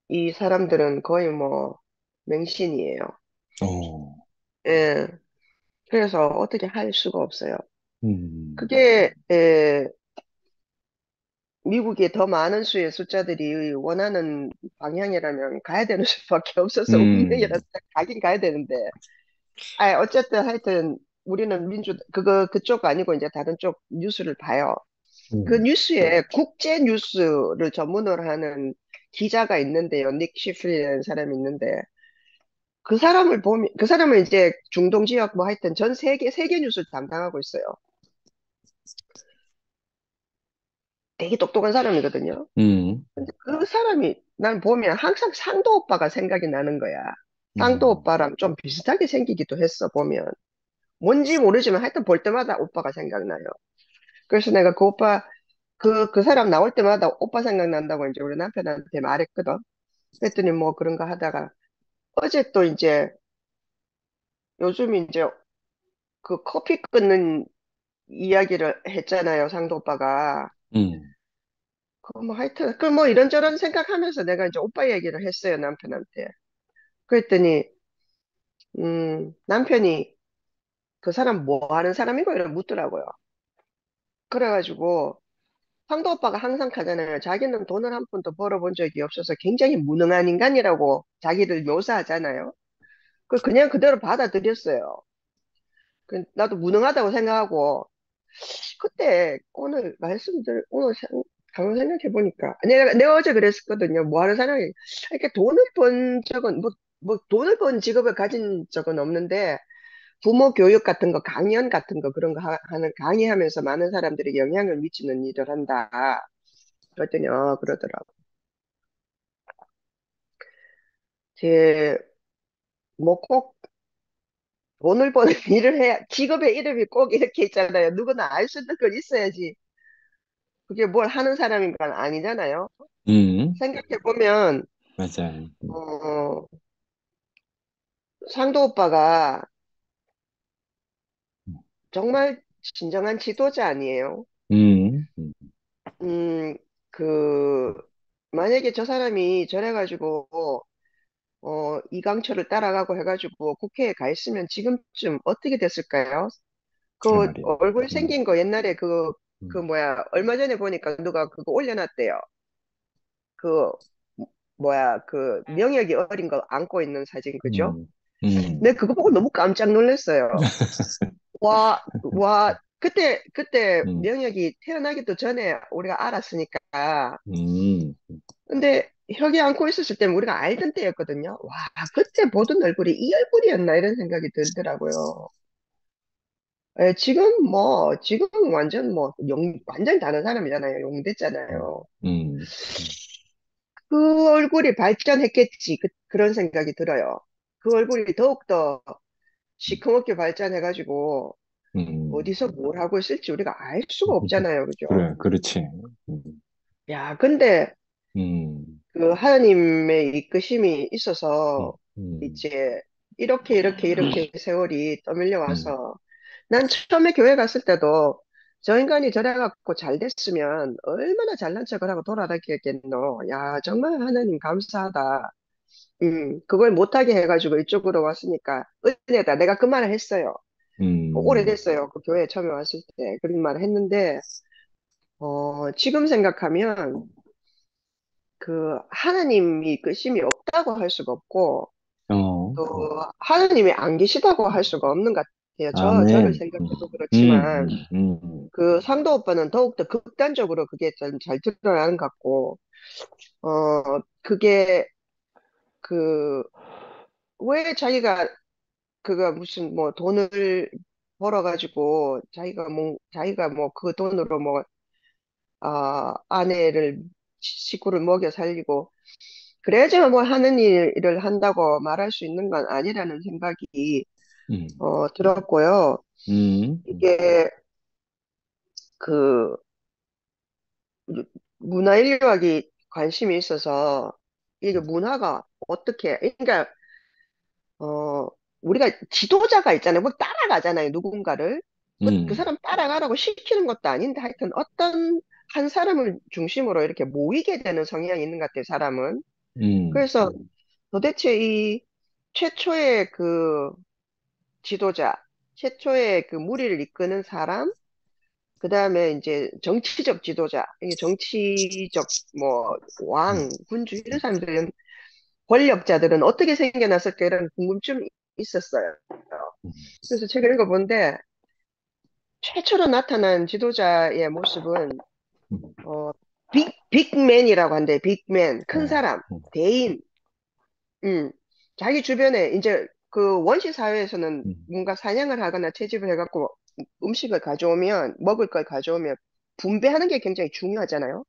이 사람들은 거의 뭐 맹신이에요. 어, 예, 그래서 어떻게 할 수가 없어요. 음, 그게 미국의 더 많은 수의 숫자들이 원하는 방향이라면 가야 되는 수밖에 없어서 음, 운명이라서 가긴 가야 되는데, 어쨌든 하여튼 우리는 그쪽 아니고 이제 다른 쪽 뉴스를 봐요. 그 음, 뉴스에 국제 뉴스를 전문으로 하는 기자가 있는데요. 닉 시플리라는 사람이 있는데, 그 사람은 이제 중동 지역 뭐 하여튼 전 세계 뉴스를 담당하고 있어요. 되게 똑똑한 사람이거든요. 음, 근데 그 사람이 난 보면 항상 상도 오빠가 생각이 나는 거야. 상도 음, 오빠랑 좀 비슷하게 생기기도 했어, 보면. 뭔지 모르지만 하여튼 볼 때마다 오빠가 생각나요. 그래서 내가 그 사람 나올 때마다 오빠 생각난다고 이제 우리 남편한테 말했거든. 그랬더니 뭐 그런가 하다가 어제 또 이제 요즘 이제 커피 끊는 이야기를 했잖아요, 상도 오빠가. 음, 뭐 하여튼, 뭐 이런저런 생각하면서 내가 이제 오빠 얘기를 했어요, 남편한테. 그랬더니, 남편이 그 사람 뭐 하는 사람이고 이런 묻더라고요. 그래가지고 상도 오빠가 항상 하잖아요. 자기는 돈을 한 푼도 벌어본 적이 없어서 굉장히 무능한 인간이라고 자기를 묘사하잖아요. 그냥 그대로 받아들였어요. 나도 무능하다고 생각하고 그때 가만 생각해 보니까 내가 어제 그랬었거든요. 뭐 하는 사람이 이렇게 돈을 번 적은 뭐 돈을 번 직업을 가진 적은 없는데 부모 교육 같은 거, 강연 같은 거, 그런 거 강의하면서 많은 사람들에게 영향을 미치는 일을 한다. 그랬더니, 그러더라고. 제, 뭐 꼭 돈을 버는 일을 해야, 직업의 이름이 꼭 이렇게 있잖아요. 누구나 알 수 있는 걸 있어야지. 그게 뭘 하는 사람인 건 아니잖아요. 음, 생각해보면, 맞아요. 어, 상도 오빠가 정말 진정한 지도자 아니에요. 음, 음, 음, 그, 만약에 저 사람이 저래가지고, 이강철을 따라가고 해가지고 국회에 가 있으면 지금쯤 어떻게 됐을까요? 그래 말이에요. 얼굴 음, 생긴 거 옛날에 음, 얼마 전에 보니까 누가 그거 올려놨대요. 그, 명혁이 어린 거 안고 있는 사진, 그죠? 음, 음, 내 그거 보고 너무 깜짝 놀랐어요. 그때 음, 명혁이 태어나기도 전에 우리가 알았으니까. 음, 근데 혁이 안고 있었을 때는 우리가 알던 때였거든요. 와, 그때 보던 얼굴이 이 얼굴이었나 이런 생각이 들더라고요. 지금 완전 완전 다른 사람이잖아요. 용됐잖아요. 음, 그 얼굴이 발전했겠지. 그런 생각이 들어요. 그 얼굴이 더욱더 시커멓게 발전해가지고 음, 어디서 뭘 하고 있을지 우리가 알 수가 없잖아요. 그죠? 그래, 그렇지. 음, 야, 근데 음, 그 하나님의 이끄심이 있어서 음, 이제 이렇게 세월이 떠밀려 음, 와서 난 처음에 교회 갔을 때도 저 인간이 저래갖고 잘 됐으면 얼마나 잘난 척을 하고 돌아다녔겠노. 야, 정말 하나님 감사하다. 그걸 못하게 해가지고 이쪽으로 왔으니까 은혜다. 내가 그 말을 했어요. 음, 오래됐어요. 그 교회 처음에 왔을 때 그런 말을 했는데 지금 생각하면 그 하나님이 끄심이 없다고 할 수가 없고 어, 또 하나님이 안 계시다고 할 수가 없는 것 같아요. 저를 아멘. 생각해도 음, 그렇지만 음, 음, 그 상도 오빠는 더욱더 극단적으로 그게 좀 잘 드러나는 것 같고 그게 그 왜 자기가 그가 무슨 뭐 돈을 벌어가지고 자기가 뭐 그 돈으로 뭐 아내를 식구를 먹여 살리고 그래야지만 뭐 하는 일을 한다고 말할 수 있는 건 아니라는 생각이 음, 들었고요. 음, 이게 그 문화인류학이 관심이 있어서 이게 문화가 어떻게 그러니까 어 우리가 지도자가 있잖아요. 뭐 따라가잖아요. 누군가를 그 음, 사람 따라가라고 시키는 것도 아닌데 하여튼 어떤 한 사람을 중심으로 이렇게 모이게 되는 성향이 있는 것 같아요. 사람은. 음, 그래서 도대체 이 최초의 그 지도자, 최초의 그 무리를 이끄는 사람, 그 다음에 이제 정치적 지도자, 이게 정치적 뭐 왕, 군주 이런 사람들은 권력자들은 어떻게 생겨났을까 이런 궁금증이 있었어요. 그래서 책을 읽어본데 최초로 나타난 지도자의 모습은 어, 빅맨이라고 한대. 빅맨, 큰 어, 사람, 대인. 음, 자기 주변에 이제 그 원시 사회에서는 뭔가 사냥을 하거나 채집을 해갖고 음식을 가져오면 먹을 걸 가져오면 분배하는 게 굉장히 중요하잖아요.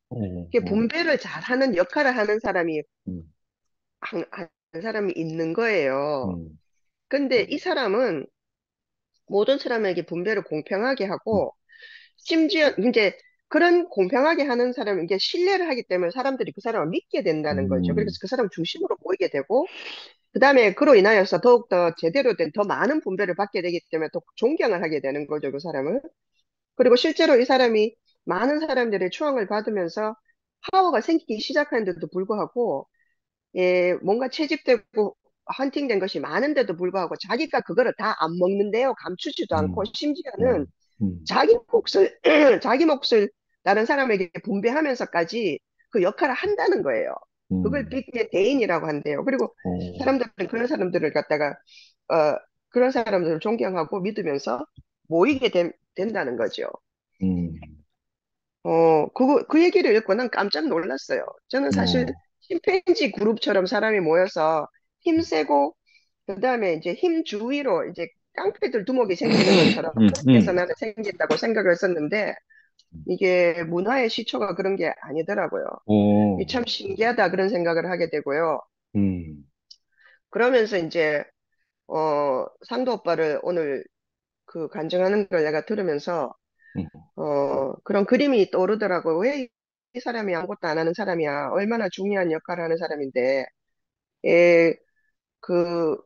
이게 어, 분배를 잘하는 역할을 하는 사람이 음, 한 사람이 있는 거예요. 음, 근데 이 사람은 모든 사람에게 분배를 공평하게 음, 하고 심지어 이제 그런 공평하게 하는 사람은 이게 신뢰를 하기 때문에 사람들이 그 사람을 믿게 된다는 거죠. 그래서 음, 그 사람 중심으로 모이게 되고 그다음에 그로 인하여서 더욱더 제대로 된 더 많은 분배를 받게 되기 때문에 더 존경을 하게 되는 거죠, 그 사람을. 그리고 실제로 이 사람이 많은 사람들의 추앙을 받으면서 파워가 생기기 시작하는데도 불구하고 뭔가 채집되고 헌팅된 것이 많은데도 불구하고 자기가 그거를 다 안 먹는데요. 감추지도 않고 심지어는 음, 자기 몫을 자기 몫을 다른 사람에게 분배하면서까지 그 역할을 한다는 거예요. 그걸 음, 빅의 대인이라고 한대요. 그리고 어, 사람들은 그런 사람들을 갖다가 그런 사람들을 존경하고 믿으면서 모이게 된다는 거죠. 음, 그 얘기를 읽고 난 깜짝 놀랐어요. 저는 사실 어, 심팬지 그룹처럼 사람이 모여서 힘세고, 그 다음에 이제 힘 주위로 이제 깡패들 두목이 생기는 것처럼 그렇게 해서 나는 생긴다고 생각을 했었는데, 이게 문화의 시초가 그런 게 아니더라고요. 이게 어, 참 신기하다 그런 생각을 하게 되고요. 음, 그러면서 이제, 상도 오빠를 오늘 그 간증하는 걸 내가 들으면서, 음, 그런 그림이 떠오르더라고요. 왜 이 사람이 아무것도 안 하는 사람이야? 얼마나 중요한 역할을 하는 사람인데, 예, 그,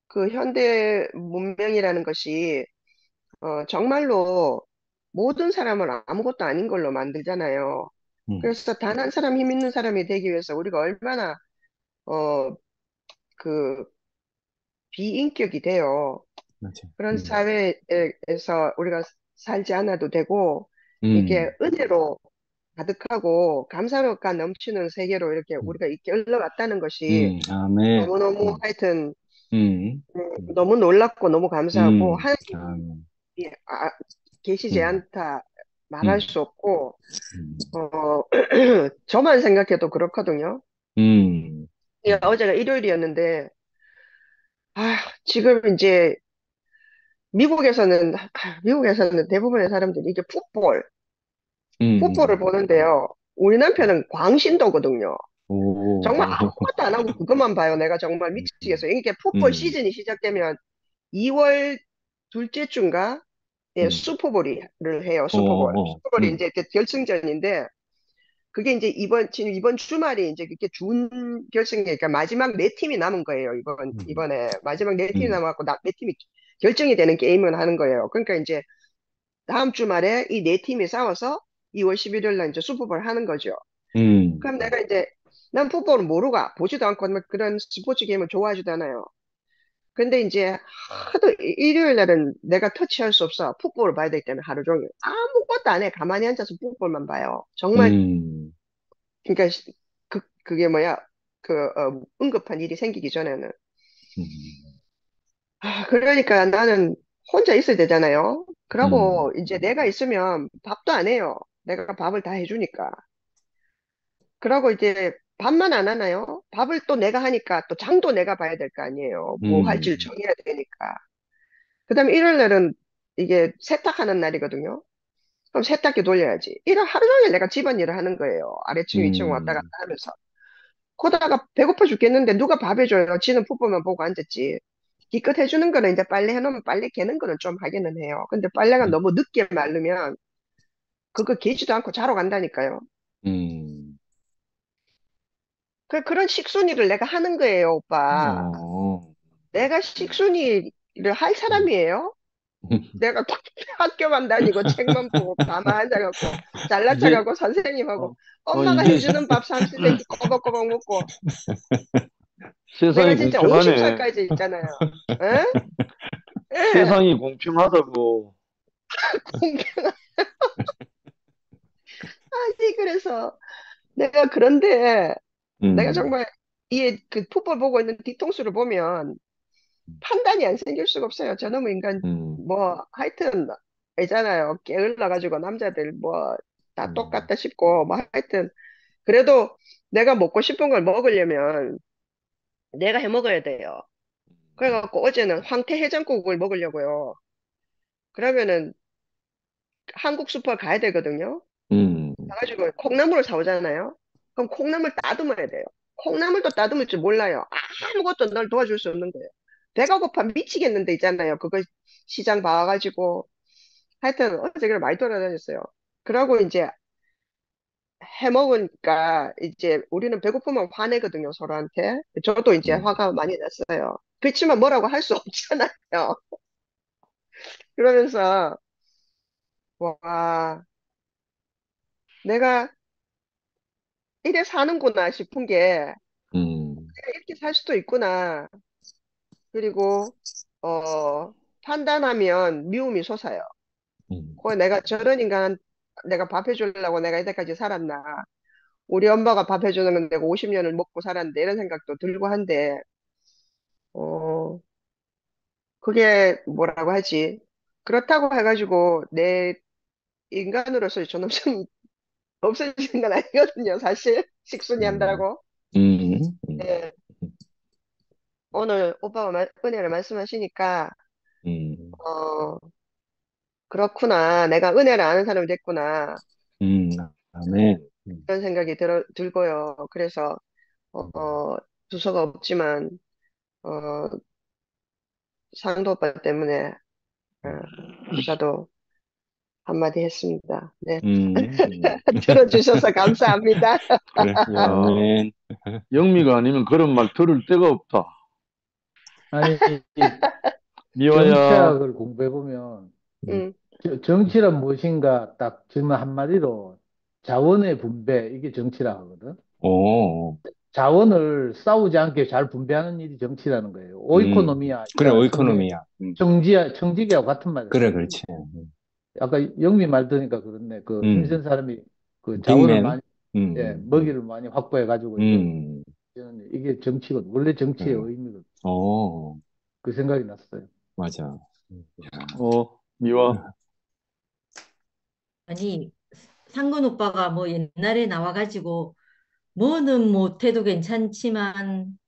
그 현대 문명이라는 것이, 정말로 모든 사람을 아무것도 아닌 걸로 만들잖아요. 음, 그래서 단 한 사람 힘 있는 사람이 되기 위해서 우리가 얼마나, 어, 그, 비인격이 돼요. 맞아. 그런 사회에서 우리가 살지 않아도 되고, 이게 음, 은혜로 가득하고 감사가 넘치는 세계로 이렇게 음, 우리가 이렇게 흘러갔다는 것이 아멘. 너무너무 하여튼 음, 음, 너무 놀랍고 너무 감사하고 하나님이 아멘. 계시지 음, 않다 말할 음, 수 없고 음, 저만 생각해도 그렇거든요. 음, 예, 어제가 일요일이었는데 지금 이제 미국에서는 대부분의 사람들이 이게 풋볼을 음, 보는데요. 우리 남편은 광신도거든요. 정말 오, 아무것도 안 하고 그것만 봐요. 내가 정말 음, 미치겠어. 이게 풋볼 음, 시즌이 시작되면 2월 둘째 주인가? 예, 음, 슈퍼볼을 해요. 오, 슈퍼볼. 오, 슈퍼볼이 이제 결승전인데 그게 이제 지금 이번 주말이 이제 그게 준 결승이, 그러니까 마지막 네 팀이 남은 거예요. 이번에 마지막 네 팀이 남았고, 네 팀이 결정이 되는 게임을 하는 거예요. 그러니까 이제 다음 주말에 이 네 팀이 싸워서 2월 11일 날 이제 슈퍼볼 하는 거죠. 그럼 내가 이제, 난 풋볼을 모르고 보지도 않고 막 그런 스포츠 게임을 좋아하지도 않아요. 근데 이제 하도 일요일 날은 내가 터치할 수 없어. 풋볼을 봐야 되기 때문에 하루 종일 아무것도 안 해. 가만히 앉아서 풋볼만 봐요. 정말. 그러니까 그게 뭐야, 응급한 일이 생기기 전에는. 그러니까 나는 혼자 있어야 되잖아요. 그러고 이제 내가 있으면 밥도 안 해요. 내가 밥을 다 해주니까. 그러고 이제 밥만 안 하나요? 밥을 또 내가 하니까 또 장도 내가 봐야 될 거 아니에요. 뭐 할지를 정해야 되니까. 그다음에 일요일 날은 이게 세탁하는 날이거든요. 그럼 세탁기 돌려야지. 하루 종일 내가 집안일을 하는 거예요. 아래층, 위층 왔다 갔다 하면서. 그러다가 배고파 죽겠는데 누가 밥 해줘요. 지는 풋볼만 보고 앉았지. 기껏 해주는 거는 이제 빨래 해놓으면 빨래 개는 거는 좀 하기는 해요. 근데 빨래가 너무 늦게 마르면 그거 개지도 않고 자러 간다니까요. 그런 식순이를 내가 하는 거예요, 오빠. 내가 식순이를 할 사람이에요? 내가 학교만 다니고 책만 보고 가만 앉아갖고 이게, 잘나쳐갖고 선생님하고 엄마가 이게 해주는 밥 삼시세끼 꼬박꼬박 먹고 내가 세상이 진짜 공평하네. 50살까지 있잖아요. 에? 예. 세상이 공평하다고. 아니, 그래서 내가 그런데 내가 정말 그 풋볼 보고 있는 뒤통수를 보면 판단이 안 생길 수가 없어요. 저놈의 인간, 뭐, 하여튼, 알잖아요. 게을러가지고 남자들 뭐, 다 똑같다 싶고, 뭐, 하여튼. 그래도 내가 먹고 싶은 걸 먹으려면 내가 해 먹어야 돼요. 그래갖고 어제는 황태 해장국을 먹으려고요. 그러면은 한국 슈퍼 가야 되거든요. 가가지고 콩나물을 사오잖아요. 그럼 콩나물 따듬어야 돼요. 콩나물도 따듬을 줄 몰라요. 아무것도 널 도와줄 수 없는 거예요. 배가 고파 미치겠는데 있잖아요. 그거 시장 봐가지고. 하여튼 어제 그걸 많이 돌아다녔어요. 그러고 이제 해 먹으니까 이제 우리는 배고프면 화내거든요, 서로한테. 저도 이제 화가 많이 났어요. 그렇지만 뭐라고 할 수 없잖아요. 그러면서 와, 내가 이래 사는구나 싶은 게 내가 이렇게 살 수도 있구나. 그리고 판단하면 미움이 솟아요. 내가 저런 인간, 내가 밥 해주려고 내가 이때까지 살았나. 우리 엄마가 밥 해주는 건 내가 50년을 먹고 살았는데 이런 생각도 들고 한데 어, 그게 뭐라고 하지? 그렇다고 해가지고 내 인간으로서 저는 좀 없어지는 건 아니거든요. 사실 식순이 한다고. 네. 오늘 오빠가 은혜를 말씀하시니까 어, 그렇구나. 내가 은혜를 아는 사람이 됐구나. 아멘. 그런 생각이 들고요. 그래서 두서가 없지만 어, 상도 오빠 때문에 저도 한마디 했습니다. 네. 들어주셔서 감사합니다. 그래, 아멘. 영미가 아니면 그런 말 들을 데가 없다. 아니, 미화야, 정치학을 공부해보면 음, 정치란 무엇인가 딱 질문 한마디로 자원의 분배, 이게 정치라 하거든. 오, 자원을 싸우지 않게 잘 분배하는 일이 정치라는 거예요. 오이코노미아, 그래, 오이코노미야. 청지기하고 같은 말이에요. 그래, 그렇지. 아까 영미 말 들으니까 그렇네. 그 힘센 사람이 그 자원을 빅맨. 많이, 예, 먹이를 많이 확보해가지고 이게 정치거든. 원래 정치의 의미거든. 오, 그 생각이 났어요. 맞아. 미화. 아니, 상근 오빠가 뭐 옛날에 나와가지고 뭐는 못해도 괜찮지만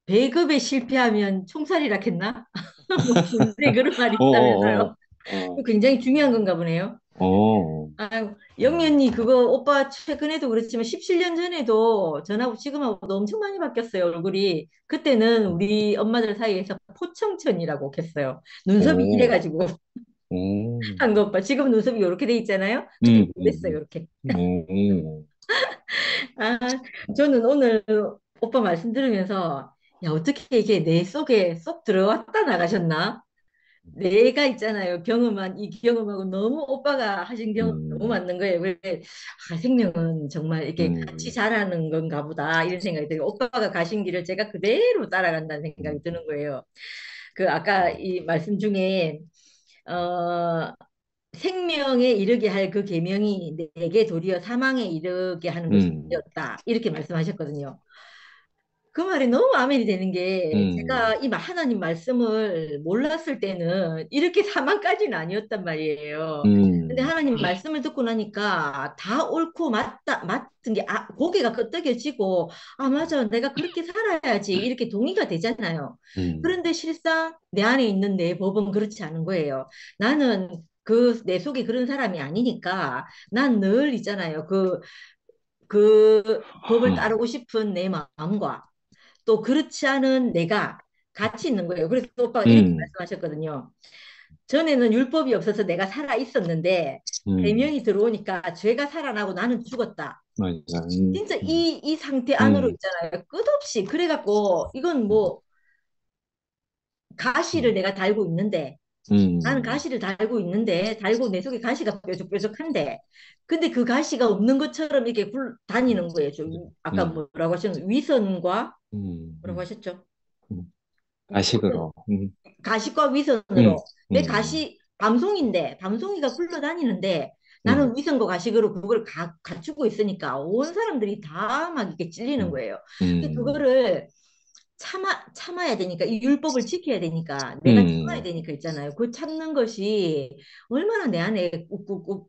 배급에 실패하면 총살이라 했나? 뭐 군대 그런 말이 있다면서요. 굉장히 중요한 건가 보네요. 아유, 영미 언니 그거 오빠 최근에도 그렇지만 17년 전에도 전하고 지금하고도 엄청 많이 바뀌었어요, 얼굴이. 그때는 우리 엄마들 사이에서 포청천이라고 했어요. 눈썹이 이래가지고. 한거 오빠 지금 눈썹이 이렇게 돼 있잖아요. 그때 그랬어요, 이렇게. 아, 저는 오늘 오빠 말씀 들으면서, 야, 어떻게 이게 내 속에 쏙 들어왔다 나가셨나? 내가 있잖아요. 경험한 이 경험하고 너무 오빠가 하신 경험 너무 음, 맞는 거예요. 왜 생명은 정말 이렇게 같이 음, 자라는 건가 보다 이런 생각이 들고 오빠가 가신 길을 제가 그대로 따라간다는 음, 생각이 드는 거예요. 그 아까 이 말씀 중에 어 생명에 이르게 할 그 계명이 내게 도리어 사망에 이르게 하는 것이 음, 되었다 이렇게 말씀하셨거든요. 그 말이 너무 아멘이 되는 게 제가 음, 이 하나님 말씀을 몰랐을 때는 이렇게 사망까지는 아니었단 말이에요. 근데 음, 하나님 말씀을 듣고 나니까 다 옳고 맞다, 맞은 게 고개가 끄덕여지고 아 맞아 내가 그렇게 살아야지 이렇게 동의가 되잖아요. 음, 그런데 실상 내 안에 있는 내 법은 그렇지 않은 거예요. 나는 그 내 속에 그런 사람이 아니니까 난 늘 있잖아요. 그 법을 음, 따르고 싶은 내 마음과 또 그렇지 않은 내가 같이 있는 거예요. 그래서 또 오빠가 이렇게 음, 말씀하셨거든요. 전에는 율법이 없어서 내가 살아 있었는데 음, 계명이 들어오니까 죄가 살아나고 나는 죽었다. 맞아. 진짜 이 상태 안으로 음, 있잖아요. 끝없이. 그래갖고 이건 음, 뭐 가시를 음, 내가 달고 있는데 나는 음, 가시를 달고 있는데 달고 내 속에 가시가 뾰족뾰족한데 근데 그 가시가 없는 것처럼 이렇게 다니는 거예요. 아까 음, 뭐라고 하셨는 위선과 음, 뭐라고 하셨죠? 가식으로. 가시과 음, 위선으로 내 음, 가시 밤송인데 밤송이가 굴러다니는데 음, 나는 위선과 가식으로 그걸 갖추고 있으니까 온 사람들이 다 막 이렇게 찔리는 음, 거예요. 근데 음, 그거를 참아야 되니까 이 율법을 지켜야 되니까 내가 참아야 음, 되니까 있잖아요. 그 참는 것이 얼마나 내 안에 꾹꾹꾹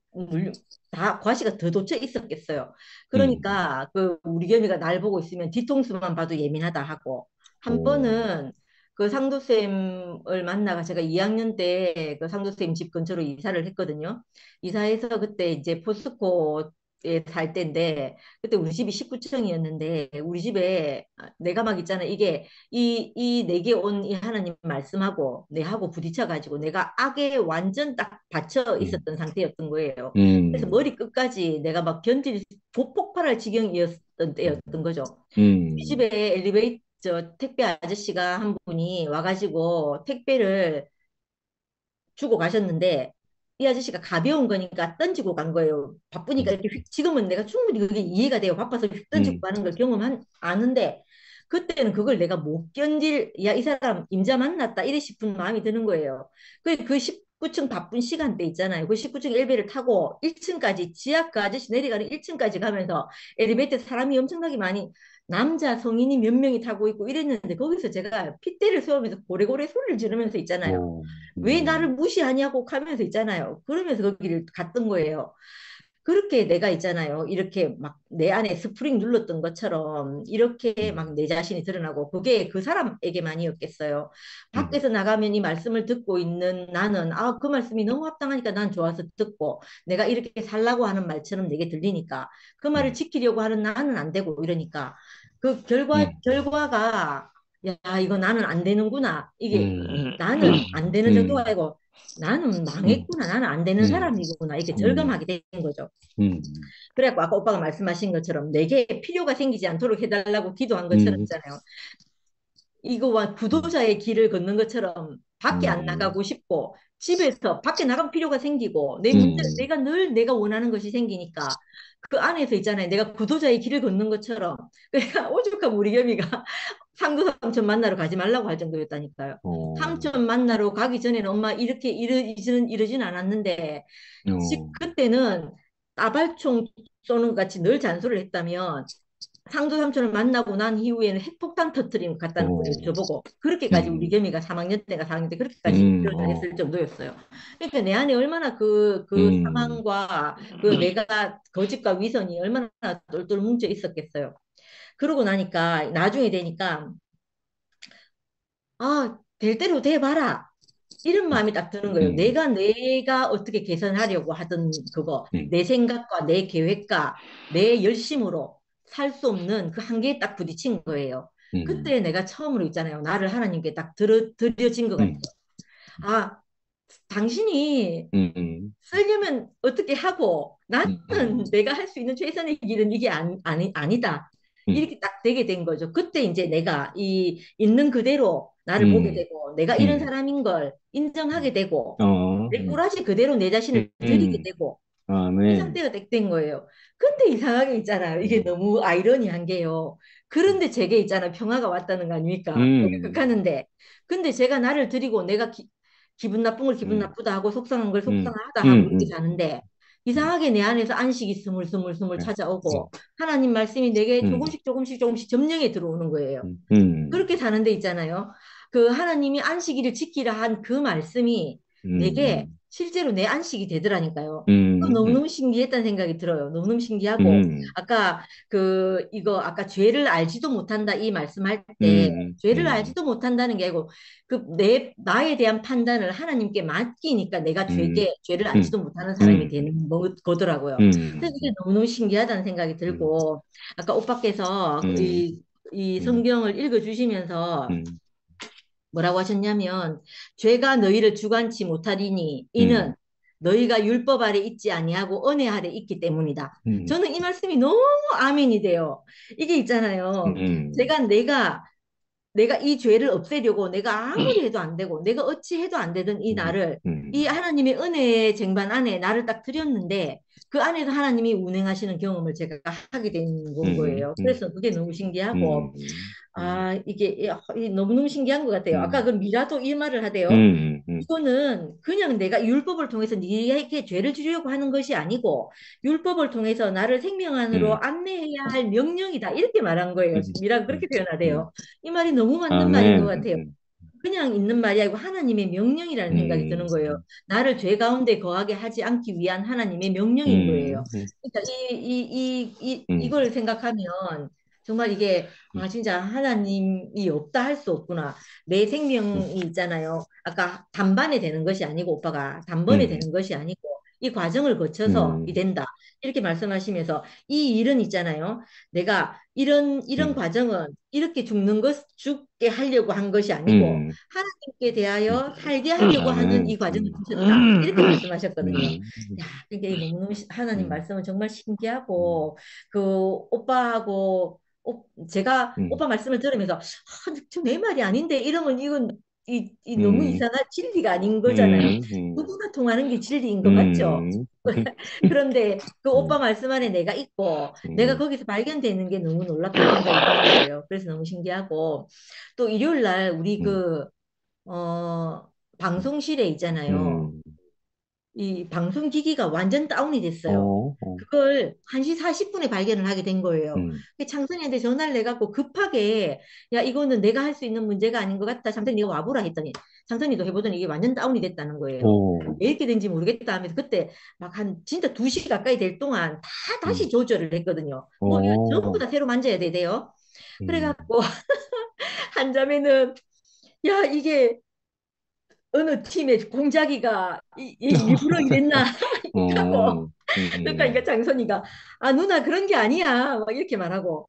다 과시가 더 돋쳐 있었겠어요. 음, 그러니까 그 우리 겸이가 날 보고 있으면 뒤통수만 봐도 예민하다 하고 한 오, 번은 그 상도쌤을 만나가 제가 2학년 때 그 상도쌤 집 근처로 이사를 했거든요. 이사해서 그때 이제 포스코에 살 때인데 그때 우리 집이 19층이었는데 우리 집에 내가 막 있잖아. 이게 이 내게 온 이 하나님 말씀하고 내하고 부딪혀 가지고 내가 악에 완전 딱 받쳐 음, 있었던 상태였던 거예요. 그래서 음, 머리 끝까지 내가 막 폭발할 지경이었던 때였던 거죠. 우리 음, 집에 엘리베이터 택배 아저씨가 한 분이 와가지고 택배를 주고 가셨는데 이 아저씨가 가벼운 거니까 던지고 간 거예요. 바쁘니까 음, 이렇게 지금은 내가 충분히 그게 이해가 돼요. 바빠서 휙 던지고 음, 가는 걸 아는데 그때는 그걸 내가 못 견딜 야 이 사람 임자 만났다 이래 싶은 마음이 드는 거예요. 그 19층 바쁜 시간대 있잖아요. 그 19층 엘리베이터를 타고 1층까지 지하 그 아저씨 내려가는 1층까지 가면서 엘리베이터 사람이 엄청나게 많이 남자 성인이 몇 명이 타고 있고 이랬는데 거기서 제가 핏대를 세우면서 고래고래 소리를 지르면서 있잖아요. 오, 왜 나를 무시하냐고 하면서 있잖아요. 그러면서 거기를 갔던 거예요. 그렇게 내가 있잖아요. 이렇게 막 내 안에 스프링 눌렀던 것처럼 이렇게 막 음, 내 자신이 드러나고 그게 그 사람에게만이었겠어요. 음, 밖에서 나가면 이 말씀을 듣고 있는 나는 아, 그 말씀이 너무 합당하니까 난 좋아서 듣고 내가 이렇게 살라고 하는 말처럼 내게 들리니까 그 말을 음, 지키려고 하는 나는 안 되고 이러니까 그 음, 결과가 야, 이거 나는 안 되는구나. 이게 음, 나는 안 되는 정도가 음, 아니고 나는 음, 망했구나. 나는 안 되는 음, 사람이구나. 이렇게 음, 절감하게 된 거죠. 음, 그래갖고 아까 오빠가 말씀하신 것처럼 내게 필요가 생기지 않도록 해달라고 기도한 것처럼 음, 있잖아요. 이거와 음, 구도자의 길을 걷는 것처럼 밖에 안 음, 나가고 싶고 집에서 밖에 나갈 필요가 생기고 내 문제 음, 내가 늘 내가 원하는 것이 생기니까 그 안에서 있잖아요. 내가 구도자의 길을 걷는 것처럼 그러니까 오죽하면 우리 겸이가 상도 삼촌 만나러 가지 말라고 할 정도였다니까요. 오, 삼촌 만나러 가기 전에는 엄마 이렇게 이러진 않았는데 오, 그때는 따발총 쏘는 것 같이 늘 잔소리를 했다면 상도 삼촌을 만나고 난 이후에는 핵폭탄 터뜨린 것 같다는 거예요. 오, 저보고. 그렇게까지 우리 음, 겸이가 3학년 때가 4학년 때 그렇게까지 어, 했을 정도였어요. 그러니까 내 안에 얼마나 그 음, 사망과 그 내가 거짓과 위선이 얼마나 똘똘 뭉쳐 있었겠어요. 그러고 나니까 나중에 되니까 아, 될 대로 돼봐라. 이런 마음이 딱 드는 거예요. 음, 내가 어떻게 개선하려고 하던 그거, 음, 내 생각과 내 계획과 내 열심으로 살 수 없는 그 한계에 딱 부딪힌 거예요. 음, 그때 내가 처음으로 있잖아요. 나를 하나님께 딱 드려진 것 같아요. 음, 아, 당신이 쓰려면 어떻게 하고 나는 내가 할 수 있는 최선의 길은 이게 아니다. 이렇게 딱 되게 된 거죠. 그때 이제 내가 있는 그대로 나를 보게 되고 내가 이런 사람인 걸 인정하게 되고 내 꾸라지 그대로 내 자신을 드리게 되고 이 네. 상태가 된 거예요. 근데 이상하게 있잖아요. 이게 너무 아이러니한 게요. 그런데 제게 있잖아요. 평화가 왔다는 거 아닙니까? 내가 극하는데. 근데 제가 나를 드리고 내가 기분 나쁜 걸 기분 나쁘다 하고 속상한 걸 속상하다 하고 이렇게 사는데 이상하게 내 안에서 안식이 스물스물 찾아오고 하나님 말씀이 내게 조금씩 점령해 들어오는 거예요. 그렇게 사는 데 있잖아요. 그 하나님이 안식일을 지키라 한 그 말씀이 내게 실제로 내 안식이 되더라니까요. 너무너무 신기했다는 생각이 들어요. 너무너무 신기하고 아까 이거 아까 죄를 알지도 못한다 이 말씀할 때 죄를 알지도 못한다는 게 아니고 나에 대한 판단을 하나님께 맡기니까 내가 죄를 알지도 못하는 사람이 되는 거더라고요. 그래서 이게 너무너무 신기하다는 생각이 들고 아까 오빠께서 이 성경을 읽어주시면서 뭐라고 하셨냐면 죄가 너희를 주관치 못하리니 이는 너희가 율법 아래 있지 아니하고 은혜 아래 있기 때문이다. 저는 이 말씀이 너무 아멘이 돼요. 이게 있잖아요. 내가 이 죄를 없애려고 내가 아무리 해도 안 되고 내가 어찌 해도 안 되던 이 나를 이 하나님의 은혜의 쟁반 안에 나를 딱 들였는데 그 안에서 하나님이 운행하시는 경험을 제가 하게 된 거예요. 그래서 그게 너무 신기하고 이게 너무너무 신기한 것 같아요. 아까 그 미라도 이 말을 하대요. 이거는 그냥 내가 율법을 통해서 네게 죄를 주려고 하는 것이 아니고 율법을 통해서 나를 생명 안으로 안내해야 할 명령이다. 이렇게 말한 거예요. 미라가 그렇게 표현하대요. 이 말이 너무 맞는 말인 것 같아요. 그냥 있는 말이 아니고 하나님의 명령이라는 생각이 드는 거예요. 나를 죄 가운데 거하게 하지 않기 위한 하나님의 명령인 거예요. 그러니까 이걸 생각하면 정말 이게 진짜 하나님이 없다 할 수 없구나. 내 생명이 있잖아요. 아까 단번에 되는 것이 아니고 오빠가 단번에 되는 것이 아니고 이 과정을 거쳐서 된다. 이렇게 말씀하시면서 이 일은 있잖아요. 내가 이런 과정은 이렇게 죽게 하려고 한 것이 아니고 하나님께 대하여 살게 하려고 하는 이 과정을 거쳤다. 이렇게 말씀하셨거든요. 야, 그러니까 너무너무 하나님 말씀은 정말 신기하고 그 오빠하고 제가 오빠 말씀을 들으면서 내 말이 아닌데 이러면 이건 너무 이상한 진리가 아닌 거잖아요. 누구나 통하는 게 진리인 거 맞죠? 그런데 그 오빠 말씀 안에 내가 있고 내가 거기서 발견되는 게 너무 놀랍다는 생각이 드는 거예요. 그래서 너무 신기하고 또 일요일 날 우리 방송실에 있잖아요. 이 방송기기가 완전 다운이 됐어요. 그걸 1시 40분에 발견을 하게 된 거예요. 창선이한테 전화를 내갖고 급하게 야 이거는 내가 할 수 있는 문제가 아닌 것 같다. 창선이 네가 와보라 했더니 창선이도 해보더니 이게 완전 다운이 됐다는 거예요. 왜 이렇게 된지 모르겠다 하면서 그때 막 진짜 2시 가까이 될 동안 다시 조절을 했거든요. 이거 전부 다 새로 만져야 돼요. 그래갖고 한자매는 야 이게 어느 팀의 공자기가 일부러 이랬나 하고 그러니까 장선이가 누나 그런 게 아니야 막 이렇게 말하고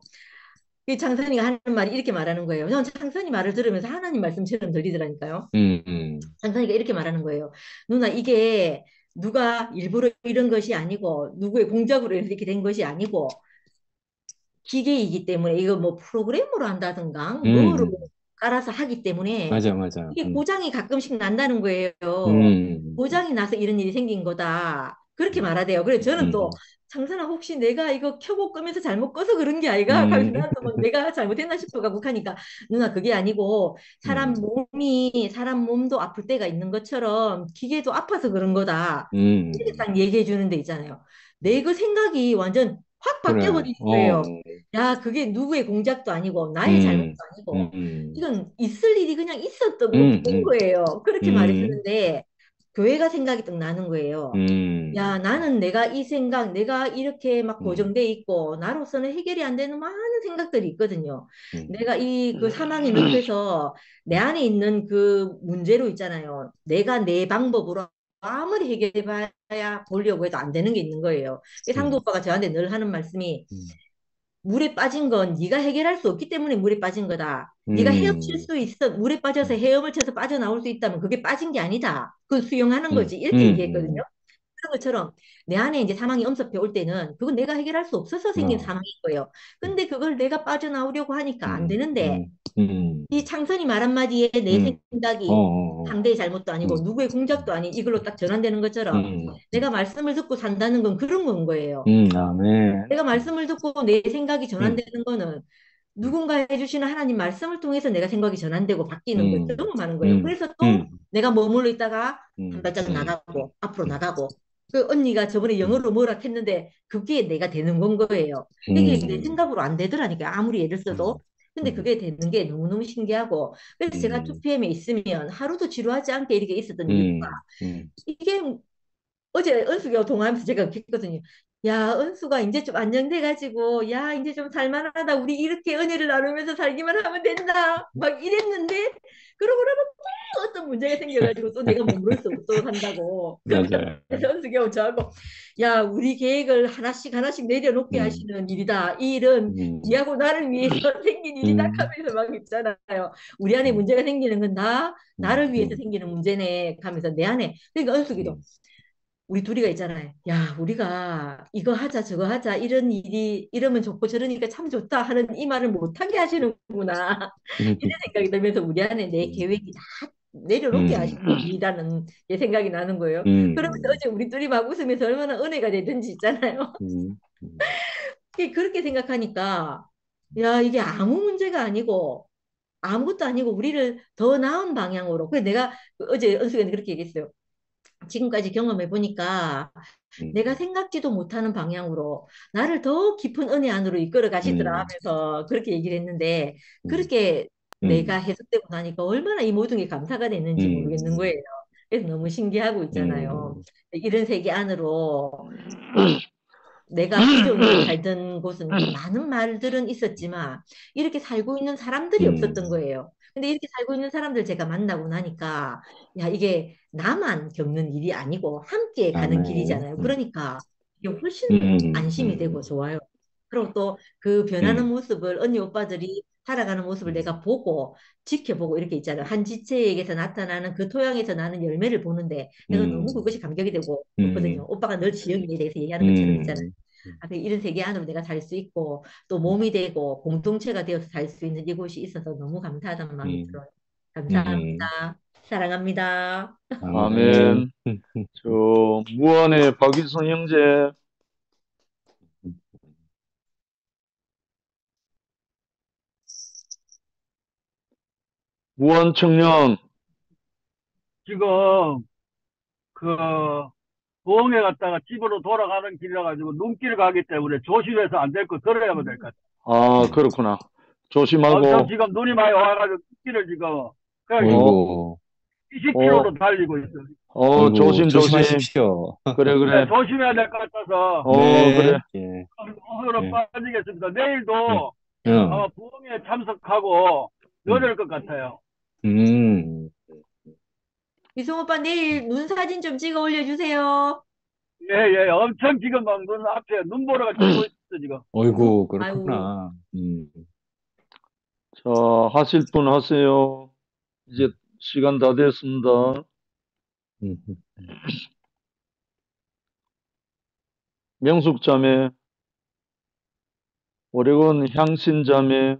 이 장선이가 하는 말이 이렇게 말하는 거예요. 저는 장선이 말을 들으면서 하나님 말씀처럼 들리더라니까요. 장선이가 이렇게 말하는 거예요. 누나 이게 누가 일부러 이런 것이 아니고 누구의 공작으로 이렇게 된 것이 아니고 기계이기 때문에 이거 뭐 프로그램으로 한다든가 뭐로 깔아서 하기 때문에 맞아. 이게 고장이 가끔씩 난다는 거예요. 고장이 나서 이런 일이 생긴 거다. 그렇게 말하대요. 그래서 저는 또 장선아 혹시 내가 이거 켜고 끄면서 잘못 꺼서 그런 게 아이가? 하면서 나도 뭐 내가 잘못했나 싶어가고 하니까 누나 그게 아니고 사람 몸도 아플 때가 있는 것처럼 기계도 아파서 그런 거다. 이렇게 딱 얘기해 주는 데 있잖아요. 내 그 생각이 완전 확 바뀌어버린 거예요. 야, 그게 누구의 공작도 아니고 나의 잘못도 아니고 이건 있을 일이 그냥 있었던 거예요. 그렇게 말해주는데 교회가 생각이 딱 나는 거예요. 야, 나는 내가 내가 이렇게 막 고정돼 있고 나로서는 해결이 안 되는 많은 생각들이 있거든요. 내가 그 사망의 늪에서 내 안에 있는 그 문제로 있잖아요. 내가 내 방법으로 아무리 해결해봐야 보려고 해도 안 되는 게 있는 거예요. 상도 오빠가 저한테 늘 하는 말씀이 물에 빠진 건 네가 해결할 수 없기 때문에 물에 빠진 거다. 네가 헤엄칠 음, 수 있어. 물에 빠져서 헤엄을 쳐서 빠져나올 수 있다면 그게 빠진 게 아니다. 그건 수용하는 음, 거지. 이렇게 얘기했거든요. 음, 그런 것처럼 내 안에 이제 사망이 엄습해 올 때는 그건 내가 해결할 수 없어서 생긴 어, 사망인 거예요. 근데 그걸 내가 빠져나오려고 하니까 안 음, 되는데 음, 이 창선이 말 한마디에 내 음, 어, 생각이 어, 어, 상대의 잘못도 아니고 음, 누구의 공작도 아닌 이걸로 딱 전환되는 것처럼 내가 말씀을 듣고 산다는 건 그런 건 거예요. 아멘. 내가 말씀을 듣고 내 생각이 음, 전환되는 거는 누군가 해주시는 하나님 말씀을 통해서 내가 생각이 전환되고 바뀌는 걸 음, 경험하는 거예요. 음, 그래서 또 음, 내가 머물러 있다가 한 음, 발짝 나가고 앞으로 음, 나가고 그 언니가 저번에 음, 영어로 뭐라 했는데 그게 내가 되는 건 거예요. 이게 내 음, 생각으로 안 되더라니까 아무리 애를 써도. 근데 음, 그게 되는 게 너무너무 신기하고 그래서 제가 음, 2PM에 있으면 하루도 지루하지 않게 이렇게 있었던 이유가 음, 음, 이게 어제 은수가 통화하면서 제가 했거든요. 야, 은수가 이제 좀 안정돼가지고, 야, 이제 좀 살만하다. 우리 이렇게 은혜를 나누면서 살기만 하면 된다. 막 이랬는데, 그러고 나면 또 어떤 문제가 생겨가지고 또 내가 머무를 수 없어 한다고. 맞아요. 그래서 은수가 저하고, 야, 우리 계획을 하나씩 하나씩 내려놓게 음, 하시는 일이다. 이 일은 음, 니하고 나를 위해서 생긴 일이다 음, 하면서 막 있잖아요. 우리 안에 음, 문제가 생기는 건 나를 위해서 음, 생기는 문제네 하면서 내 안에. 그러니까 은수기도 음, 우리 둘이가 있잖아요. 야, 우리가 이거 하자, 저거 하자, 이런 일이 이러면 좋고 저러니까 참 좋다 하는 이 말을 못하게 하시는구나. 음, 이런 생각이 들면서 우리 안에 내 계획이 다 내려놓게 하시는 음, 일이라는 게 생각이 나는 거예요. 그러면서 음, 어제 우리 둘이 막 웃으면서 얼마나 은혜가 되든지 있잖아요. 음, 그렇게 생각하니까 야, 이게 아무 문제가 아니고 아무것도 아니고 우리를 더 나은 방향으로. 그래서 내가 어제 은수가 그렇게 얘기했어요. 지금까지 경험해 보니까 내가 생각지도 못하는 방향으로 나를 더 깊은 은혜 안으로 이끌어 가시더라 음, 하면서 그렇게 얘기를 했는데 음, 그렇게 내가 음, 해석되고 나니까 얼마나 이 모든 게 감사가 됐는지 모르겠는 음, 거예요. 그래서 너무 신기하고 있잖아요. 음, 이런 세계 안으로 내가 부정으로 살던 곳은 많은 말들은 있었지만 이렇게 살고 있는 사람들이 없었던 음, 거예요. 근데 이렇게 살고 있는 사람들 제가 만나고 나니까 야, 이게 나만 겪는 일이 아니고 함께 가는 아멘. 길이잖아요. 그러니까 이게 훨씬 음, 안심이 되고 음, 좋아요. 그리고 또 그 변하는 음, 모습을 언니 오빠들이 살아가는 모습을 음, 내가 보고 지켜보고 이렇게 있잖아요. 한 지체에게서 나타나는 그 토양에서 나는 열매를 보는데 내가 너무 음, 그것이 감격이 되고 좋거든요. 음, 오빠가 늘 지영이에 대해서 얘기하는 것처럼 있잖아요. 음, 아, 그 이런 세계 안으로 내가 살 수 있고 또 몸이 되고 공동체가 되어서 살 수 있는 이곳이 있어서 너무 감사하다는 마음이 음, 들어요. 음, 감사합니다. 사랑합니다. 아멘. 아멘. 저 무안의 박일성 형제. 무안 청년. 지금 그 부엉에 갔다가 집으로 돌아가는 길이라 가지고 눈길 가기 때문에 조심해서 안 될 거 걸어야만 될 것 같아. 아, 그렇구나. 엄청 조심하고. 지금 눈이 많이 와가지고 길을 지금 그냥 어, 어이구, 20km로 어, 달리고 있어요. 어이구, 조심, 조심. 조심하십시오. 그래, 네, 그래. 조심해야 될 것 같아서 그래. 네, 예, 오늘은 예, 빠지겠습니다. 예, 내일도 어, 아마 부엉에 참석하고 음, 그럴 것 같아요. 음, 이승 오빠 내일 눈 사진 좀 찍어 올려주세요. 예, 예, 엄청 지금 막 눈 앞에 눈보라가 치고 있어 지금. 어이구, 아이고. 그렇구나. 자, 하실 분 하세요. 이제 시간 다 됐습니다. 음, 명숙자매, 오레곤 향신자매,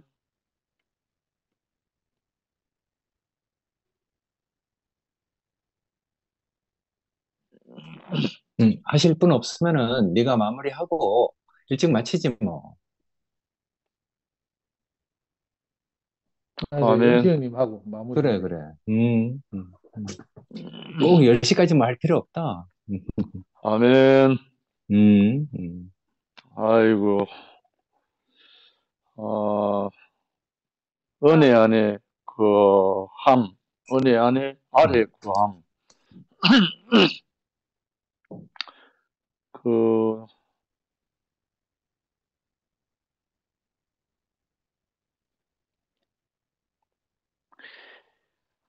하실 분 없으면은 네가 마무리하고 일찍 마치지 뭐. 아, 저 아멘. 영수형님 하고 그래, 마무리할게요. 그래. 꼭 10시까지만 할 필요 없다. 아멘. 음, 음, 아이고, 아, 은혜 안에 그 함, 은혜 안에 아래 음, 그 함. 그,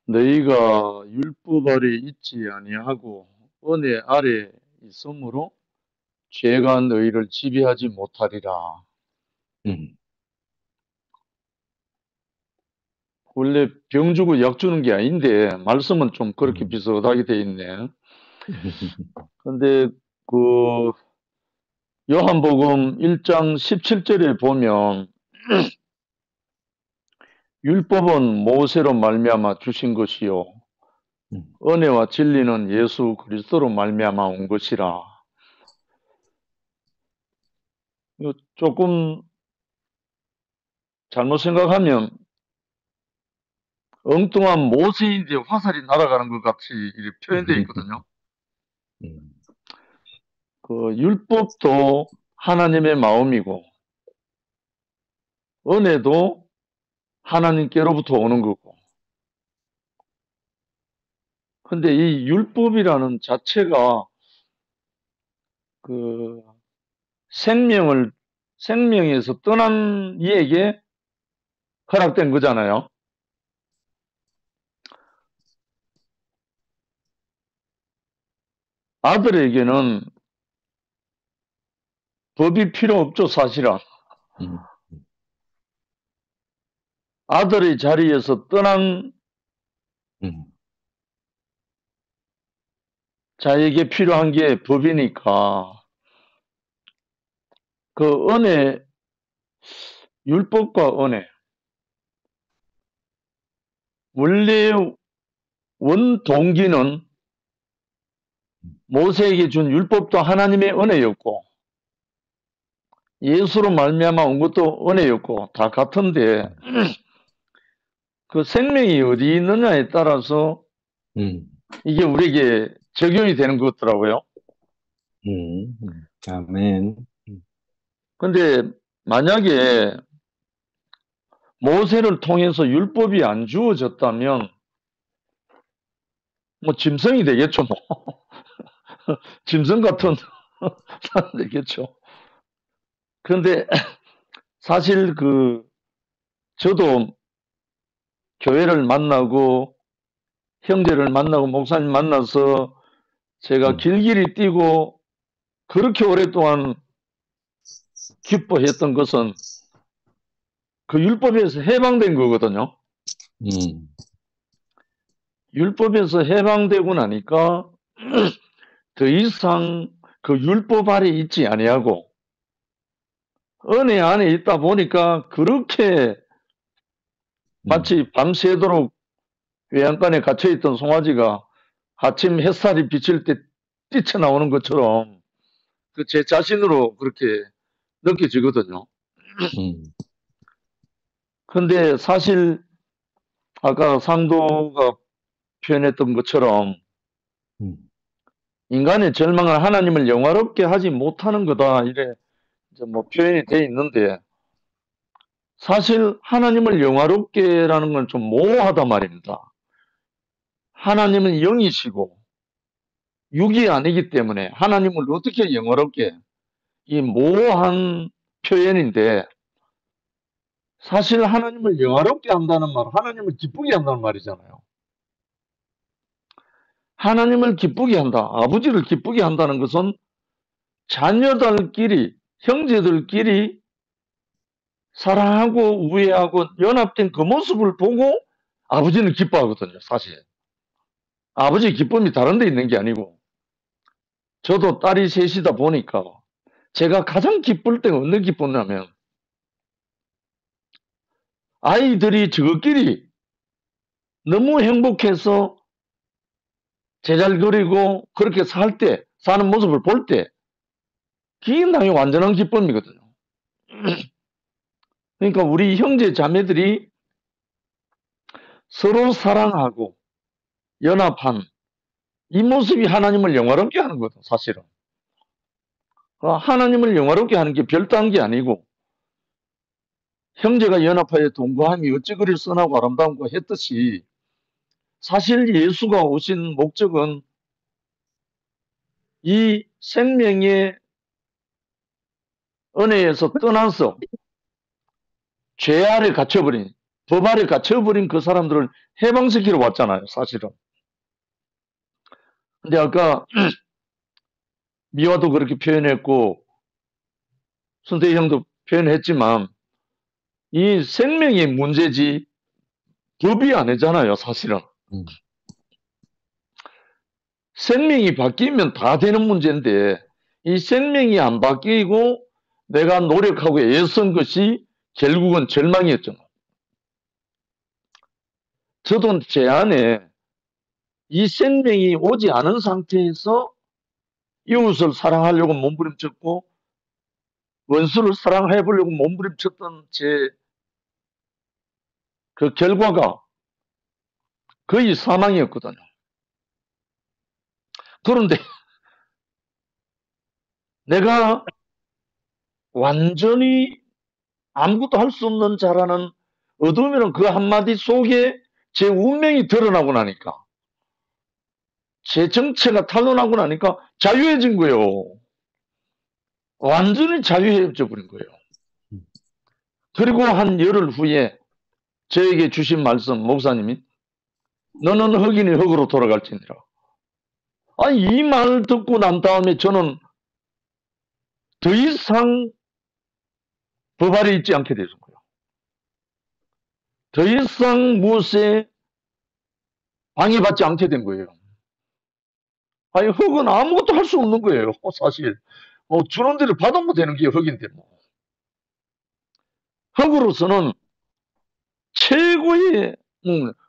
너희가 율법 아래 있지 아니하고 은혜 아래 있으므로 죄가 너희를 지배하지 못하리라. 음, 원래 병 주고 약 주는 게 아닌데 말씀은 좀 그렇게 음. 비슷하게 돼 있네. 근데 그 요한복음 1장 17절에 보면 율법은 모세로 말미암아 주신 것이요 은혜와 진리는 예수 그리스도로 말미암아 온 것이라. 이거 조금 잘못 생각하면 엉뚱한 모세인데 화살이 날아가는 것 같이 이렇게 표현되어 있거든요. 음, 그 율법도 하나님의 마음이고 은혜도 하나님께로부터 오는 거고. 근데 이 율법이라는 자체가 그 생명에서 떠난 이에게 허락된 거잖아요. 아들에게는 법이 필요 없죠, 사실은. 음, 아들의 자리에서 떠난 음, 자에게 필요한 게 법이니까 그 은혜, 율법과 은혜, 원래 원 동기는 모세에게 준 율법도 하나님의 은혜였고 예수로 말미암아 온 것도 은혜였고 다 같은데 그 생명이 어디 있느냐에 따라서 음, 이게 우리에게 적용이 되는 것 같더라고요. 아멘. 근데 만약에 모세를 통해서 율법이 안 주어졌다면 뭐 짐승이 되겠죠, 뭐. 짐승 같은 사람 되겠죠. 그런데 사실 저도 교회를 만나고 형제를 만나고 목사님 만나서 제가 길길이 뛰고 그렇게 오랫동안 기뻐했던 것은 그 율법에서 해방된 거거든요. 음, 율법에서 해방되고 나니까 더 이상 그 율법 아래 있지 아니하고 은혜 안에 있다 보니까 그렇게 마치 밤새도록 외양간에 갇혀있던 송아지가 아침 햇살이 비칠 때 뛰쳐나오는 것처럼 그 제 자신으로 그렇게 느껴지거든요. 근데 사실 아까 상도가 표현했던 것처럼 인간의 절망은 하나님을 영화롭게 하지 못하는 거다 이래 이제 뭐 표현이 돼 있는데 사실 하나님을 영화롭게라는 건 좀 모호하단 말입니다. 하나님은 영이시고 육이 아니기 때문에 하나님을 어떻게 영화롭게 이 모호한 표현인데 사실 하나님을 영화롭게 한다는 말, 하나님을 기쁘게 한다는 말이잖아요. 하나님을 기쁘게 한다, 아버지를 기쁘게 한다는 것은 자녀들끼리, 형제들끼리 사랑하고 우애하고 연합된 그 모습을 보고 아버지는 기뻐하거든요, 사실. 아버지 기쁨이 다른 데 있는 게 아니고. 저도 딸이 셋이다 보니까 제가 가장 기쁠 때가 어느 기쁘냐면 아이들이 저끼리 너무 행복해서 제잘거리고 그렇게 사는 모습을 볼 때 그게 나의 완전한 기쁨이거든요. 그러니까 우리 형제 자매들이 서로 사랑하고 연합한 이 모습이 하나님을 영화롭게 하는 거죠, 사실은. 하나님을 영화롭게 하는 게 별다른 게 아니고 형제가 연합하여 동거함이 어찌 그리 선하고 아름다운가 했듯이 사실 예수가 오신 목적은 이 생명의 은혜에서 떠나서 죄 아래 갇혀버린, 법 아래 갇혀버린 그 사람들을 해방시키러 왔잖아요, 사실은. 근데 아까 미화도 그렇게 표현했고, 선생님 형도 표현했지만, 이 생명이 문제지 법이 아니잖아요, 사실은. 생명이 바뀌면 다 되는 문제인데 이 생명이 안 바뀌고 내가 노력하고 애쓴 것이 결국은 절망이었잖아. 저도 제 안에 이 생명이 오지 않은 상태에서 이웃을 사랑하려고 몸부림쳤고 원수를 사랑해 보려고 몸부림쳤던 제 그 결과가 거의 사망이었거든요. 그런데 내가 완전히 아무것도 할 수 없는 자라는 어둠이라는 그 한마디 속에 제 운명이 드러나고 나니까 제 정체가 탄로나고 나니까 자유해진 거예요. 완전히 자유해져 버린 거예요. 그리고 한 열흘 후에 저에게 주신 말씀, 목사님이 너는 흑인이 흑으로 돌아갈지니라. 아니, 이 말 듣고 난 다음에 저는 더 이상 법 아래 있지 않게 되는 거예요. 더 이상 무엇에 방해받지 않게 된 거예요. 아니, 흑은 아무것도 할 수 없는 거예요, 사실. 주는 대로 받으면 되는 게 흑인데, 뭐. 흑으로서는 최고의,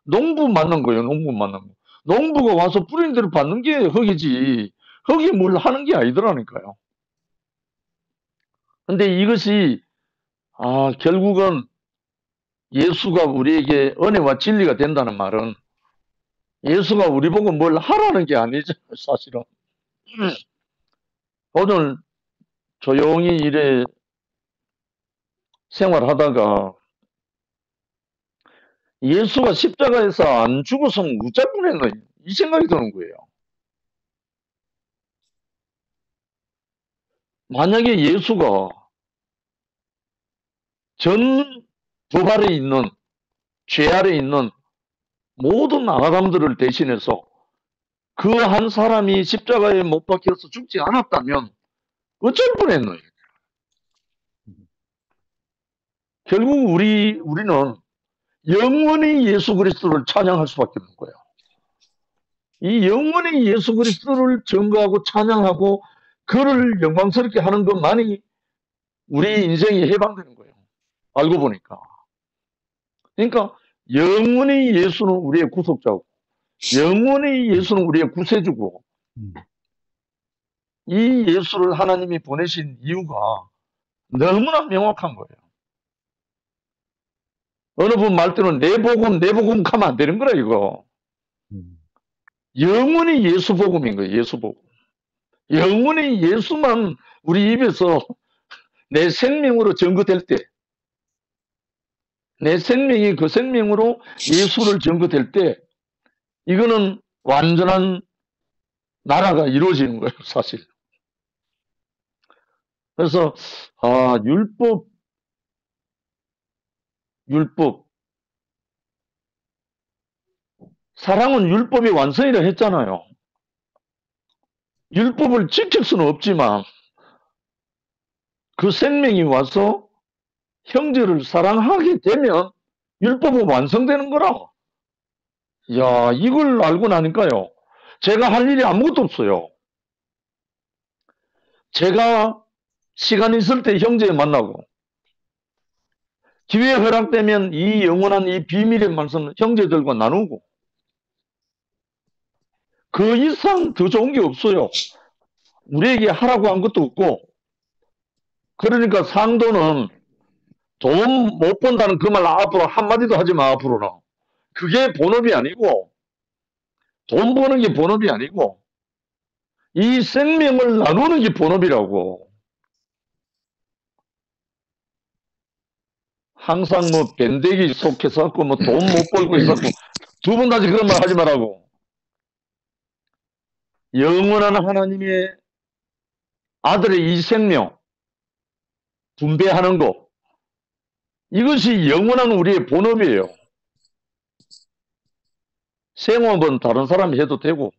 농부 맞는 거예요, 농부 맞는 거. 농부가 와서 뿌린 대로 받는 게 흑이지, 흑이 뭘 하는 게 아니더라니까요. 근데 이것이, 결국은 예수가 우리에게 은혜와 진리가 된다는 말은 예수가 우리 보고 뭘 하라는 게 아니죠, 사실은. 오늘 조용히 이래 생활하다가 예수가 십자가에서 안 죽어서 무자꾸했나 이 생각이 드는 거예요. 만약에 예수가 전 법 아래 있는 죄 아래 있는 모든 아담들을 대신해서 그 한 사람이 십자가에 못 박혀서 죽지 않았다면 어쩔 뻔했노. 결국 우리는 영원히 예수 그리스도를 찬양할 수밖에 없는 거예요. 이 영원히 예수 그리스도를 증거하고 찬양하고 그를 영광스럽게 하는 것만이 우리 인생이 해방되는 거예요. 알고 보니까. 그러니까 영원히 예수는 우리의 구속자고 영원히 예수는 우리의 구세주고 이 예수를 하나님이 보내신 이유가 너무나 명확한 거예요. 어느 분 말대로 내 복음 하면 안 되는 거라 이거. 영원히 예수 복음인 거예요. 예수 복음. 영원히 예수만 우리 입에서 내 생명으로 증거될 때 내 생명이 그 생명으로 예수를 증거될 때 이거는 완전한 나라가 이루어지는 거예요, 사실. 그래서 율법 사랑은 율법의 완성이라 했잖아요. 율법을 지킬 수는 없지만 그 생명이 와서 형제를 사랑하게 되면 율법은 완성되는 거라. 야, 이걸 알고 나니까요. 제가 할 일이 아무것도 없어요. 제가 시간 있을 때 형제 만나고 기회 허락되면 이 영원한 이 비밀의 말씀을 형제들과 나누고 그 이상 더 좋은 게 없어요. 우리에게 하라고 한 것도 없고 그러니까 상도는 돈 못 번다는 그 말 앞으로 한마디도 하지 마, 앞으로는. 그게 본업이 아니고 돈 버는 게 본업이 아니고 이 생명을 나누는 게 본업이라고. 항상 뭐 밴댕이 속해서 뭐 돈 못 벌고 있었고 두 번 다시 그런 말 하지 말라고. 영원한 하나님의 아들의 이 생명 분배하는 거 이것이 영원한 우리의 본업이에요. 생업은 다른 사람이 해도 되고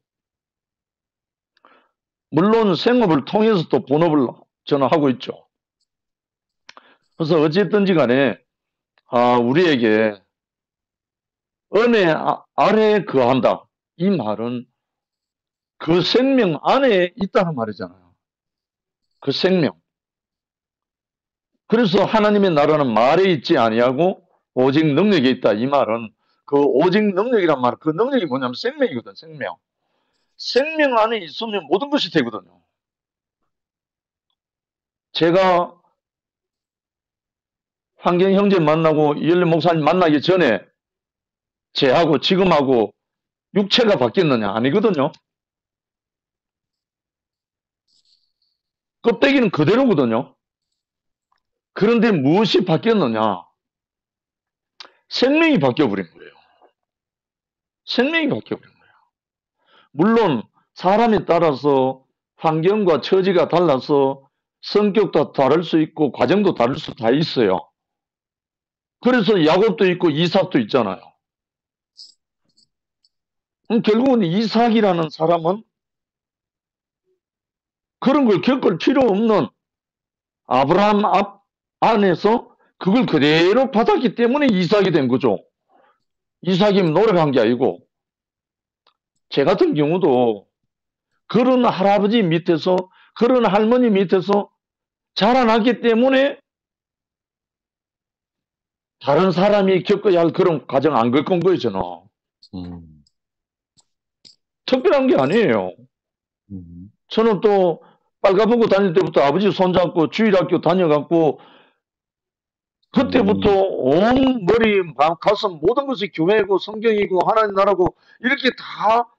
물론 생업을 통해서 또 본업을 저는 하고 있죠. 그래서 어쨌든지 간에 우리에게 은혜 아래 거한다. 이 말은 그 생명 안에 있다는 말이잖아요. 그 생명. 그래서 하나님의 나라는 말에 있지 아니하고 오직 능력에 있다. 이 말은 그 오직 능력이란 말, 그 능력이 뭐냐면 생명이거든, 생명. 생명 안에 있으면 모든 것이 되거든요. 제가 환경 형제 만나고 이열레 목사님 만나기 전에 제하고 지금하고 육체가 바뀌었느냐? 아니거든요. 껍데기는 그대로거든요. 그런데 무엇이 바뀌었느냐? 생명이 바뀌어버린 거예요. 생명이 바뀌어버린 거예요. 물론 사람에 따라서 환경과 처지가 달라서 성격도 다를 수 있고 과정도 다를 수 다 있어요. 그래서 야곱도 있고 이삭도 있잖아요. 결국은 이삭이라는 사람은 그런 걸 겪을 필요 없는 아브라함 안에서 그걸 그대로 받았기 때문에 이삭이 된 거죠. 이삭이면 노력한 게 아니고, 제 같은 경우도 그런 할아버지 밑에서, 그런 할머니 밑에서 자라났기 때문에 다른 사람이 겪어야 할 그런 과정 안 겪은 거예요, 저는. 특별한 게 아니에요. 저는 또 빨가벗고 다닐 때부터 아버지 손잡고 주일학교 다녀갖고 그때부터 온 머리, 가슴 모든 것이 교회고 성경이고 하나님 나라고 이렇게 다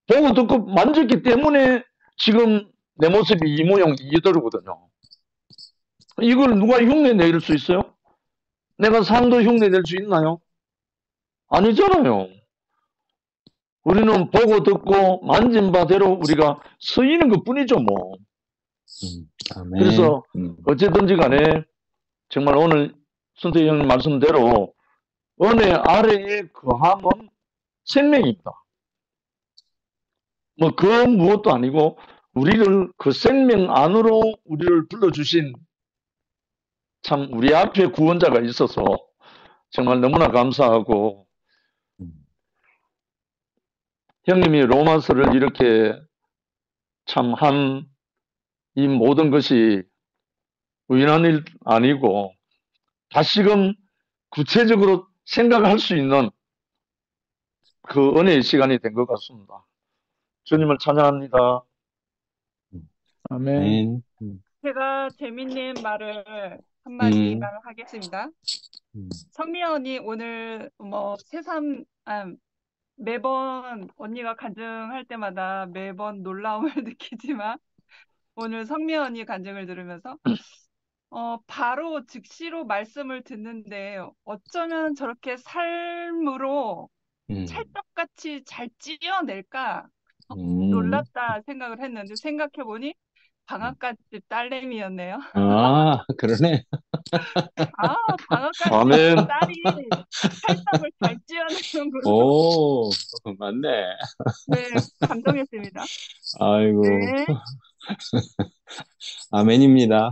보고 듣고 만졌기 때문에 지금 내 모습이 이 모양 이대로거든요. 이걸 누가 흉내 낼 수 있어요? 내가 상도 흉내 낼 수 있나요? 아니잖아요. 우리는 보고 듣고 만진 바대로 우리가 서이는 것 뿐이죠, 뭐. 아멘. 그래서 어쨌든지 간에 정말 오늘 선생님 형님 말씀대로 은혜 아래에 거함은 생명입니다. 뭐 그 무엇도 아니고 우리를 그 생명 안으로 우리를 불러주신 참 우리 앞에 구원자가 있어서 정말 너무나 감사하고, 형님이 로마서를 이렇게 참 한 이 모든 것이 우연한 일 아니고 다시금 구체적으로 생각할 수 있는 그 은혜의 시간이 된 것 같습니다. 주님을 찬양합니다. 아멘. 제가 재밌는 말을 한마디만 하겠습니다. 성미아 언니 오늘 뭐 새삼 매번 언니가 간증할 때마다 매번 놀라움을 느끼지만 오늘 성미아 언니 간증을 들으면서 바로 즉시로 말씀을 듣는데 어쩌면 저렇게 삶으로 찰떡같이 잘 찌어낼까 놀랐다 생각을 했는데 생각해보니 방앗간집 딸내미였네요. 아, 그러네. 방앗간집 아멘. 딸이 찰떡을 잘 찌어내는구나. 오, 맞네. 네, 감동했습니다. 아이고. 네. 아멘입니다.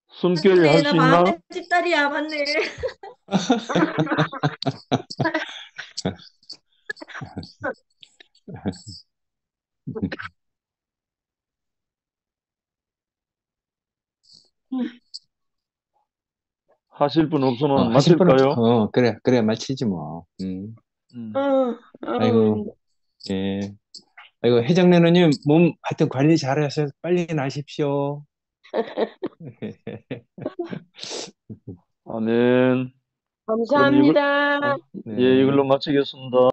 숨결이 할 수 나 있나? 방앗간집 딸이야, 맞네. 하실 분 없으면 하실 분 마칠까요? 그래, 마치지 뭐. 아이고, 예. 아이고, 혜정래 누님, 몸 하여튼 관리 잘하셔서 빨리 나십시오. 아멘. 감사합니다. 예, 이걸로 마치겠습니다.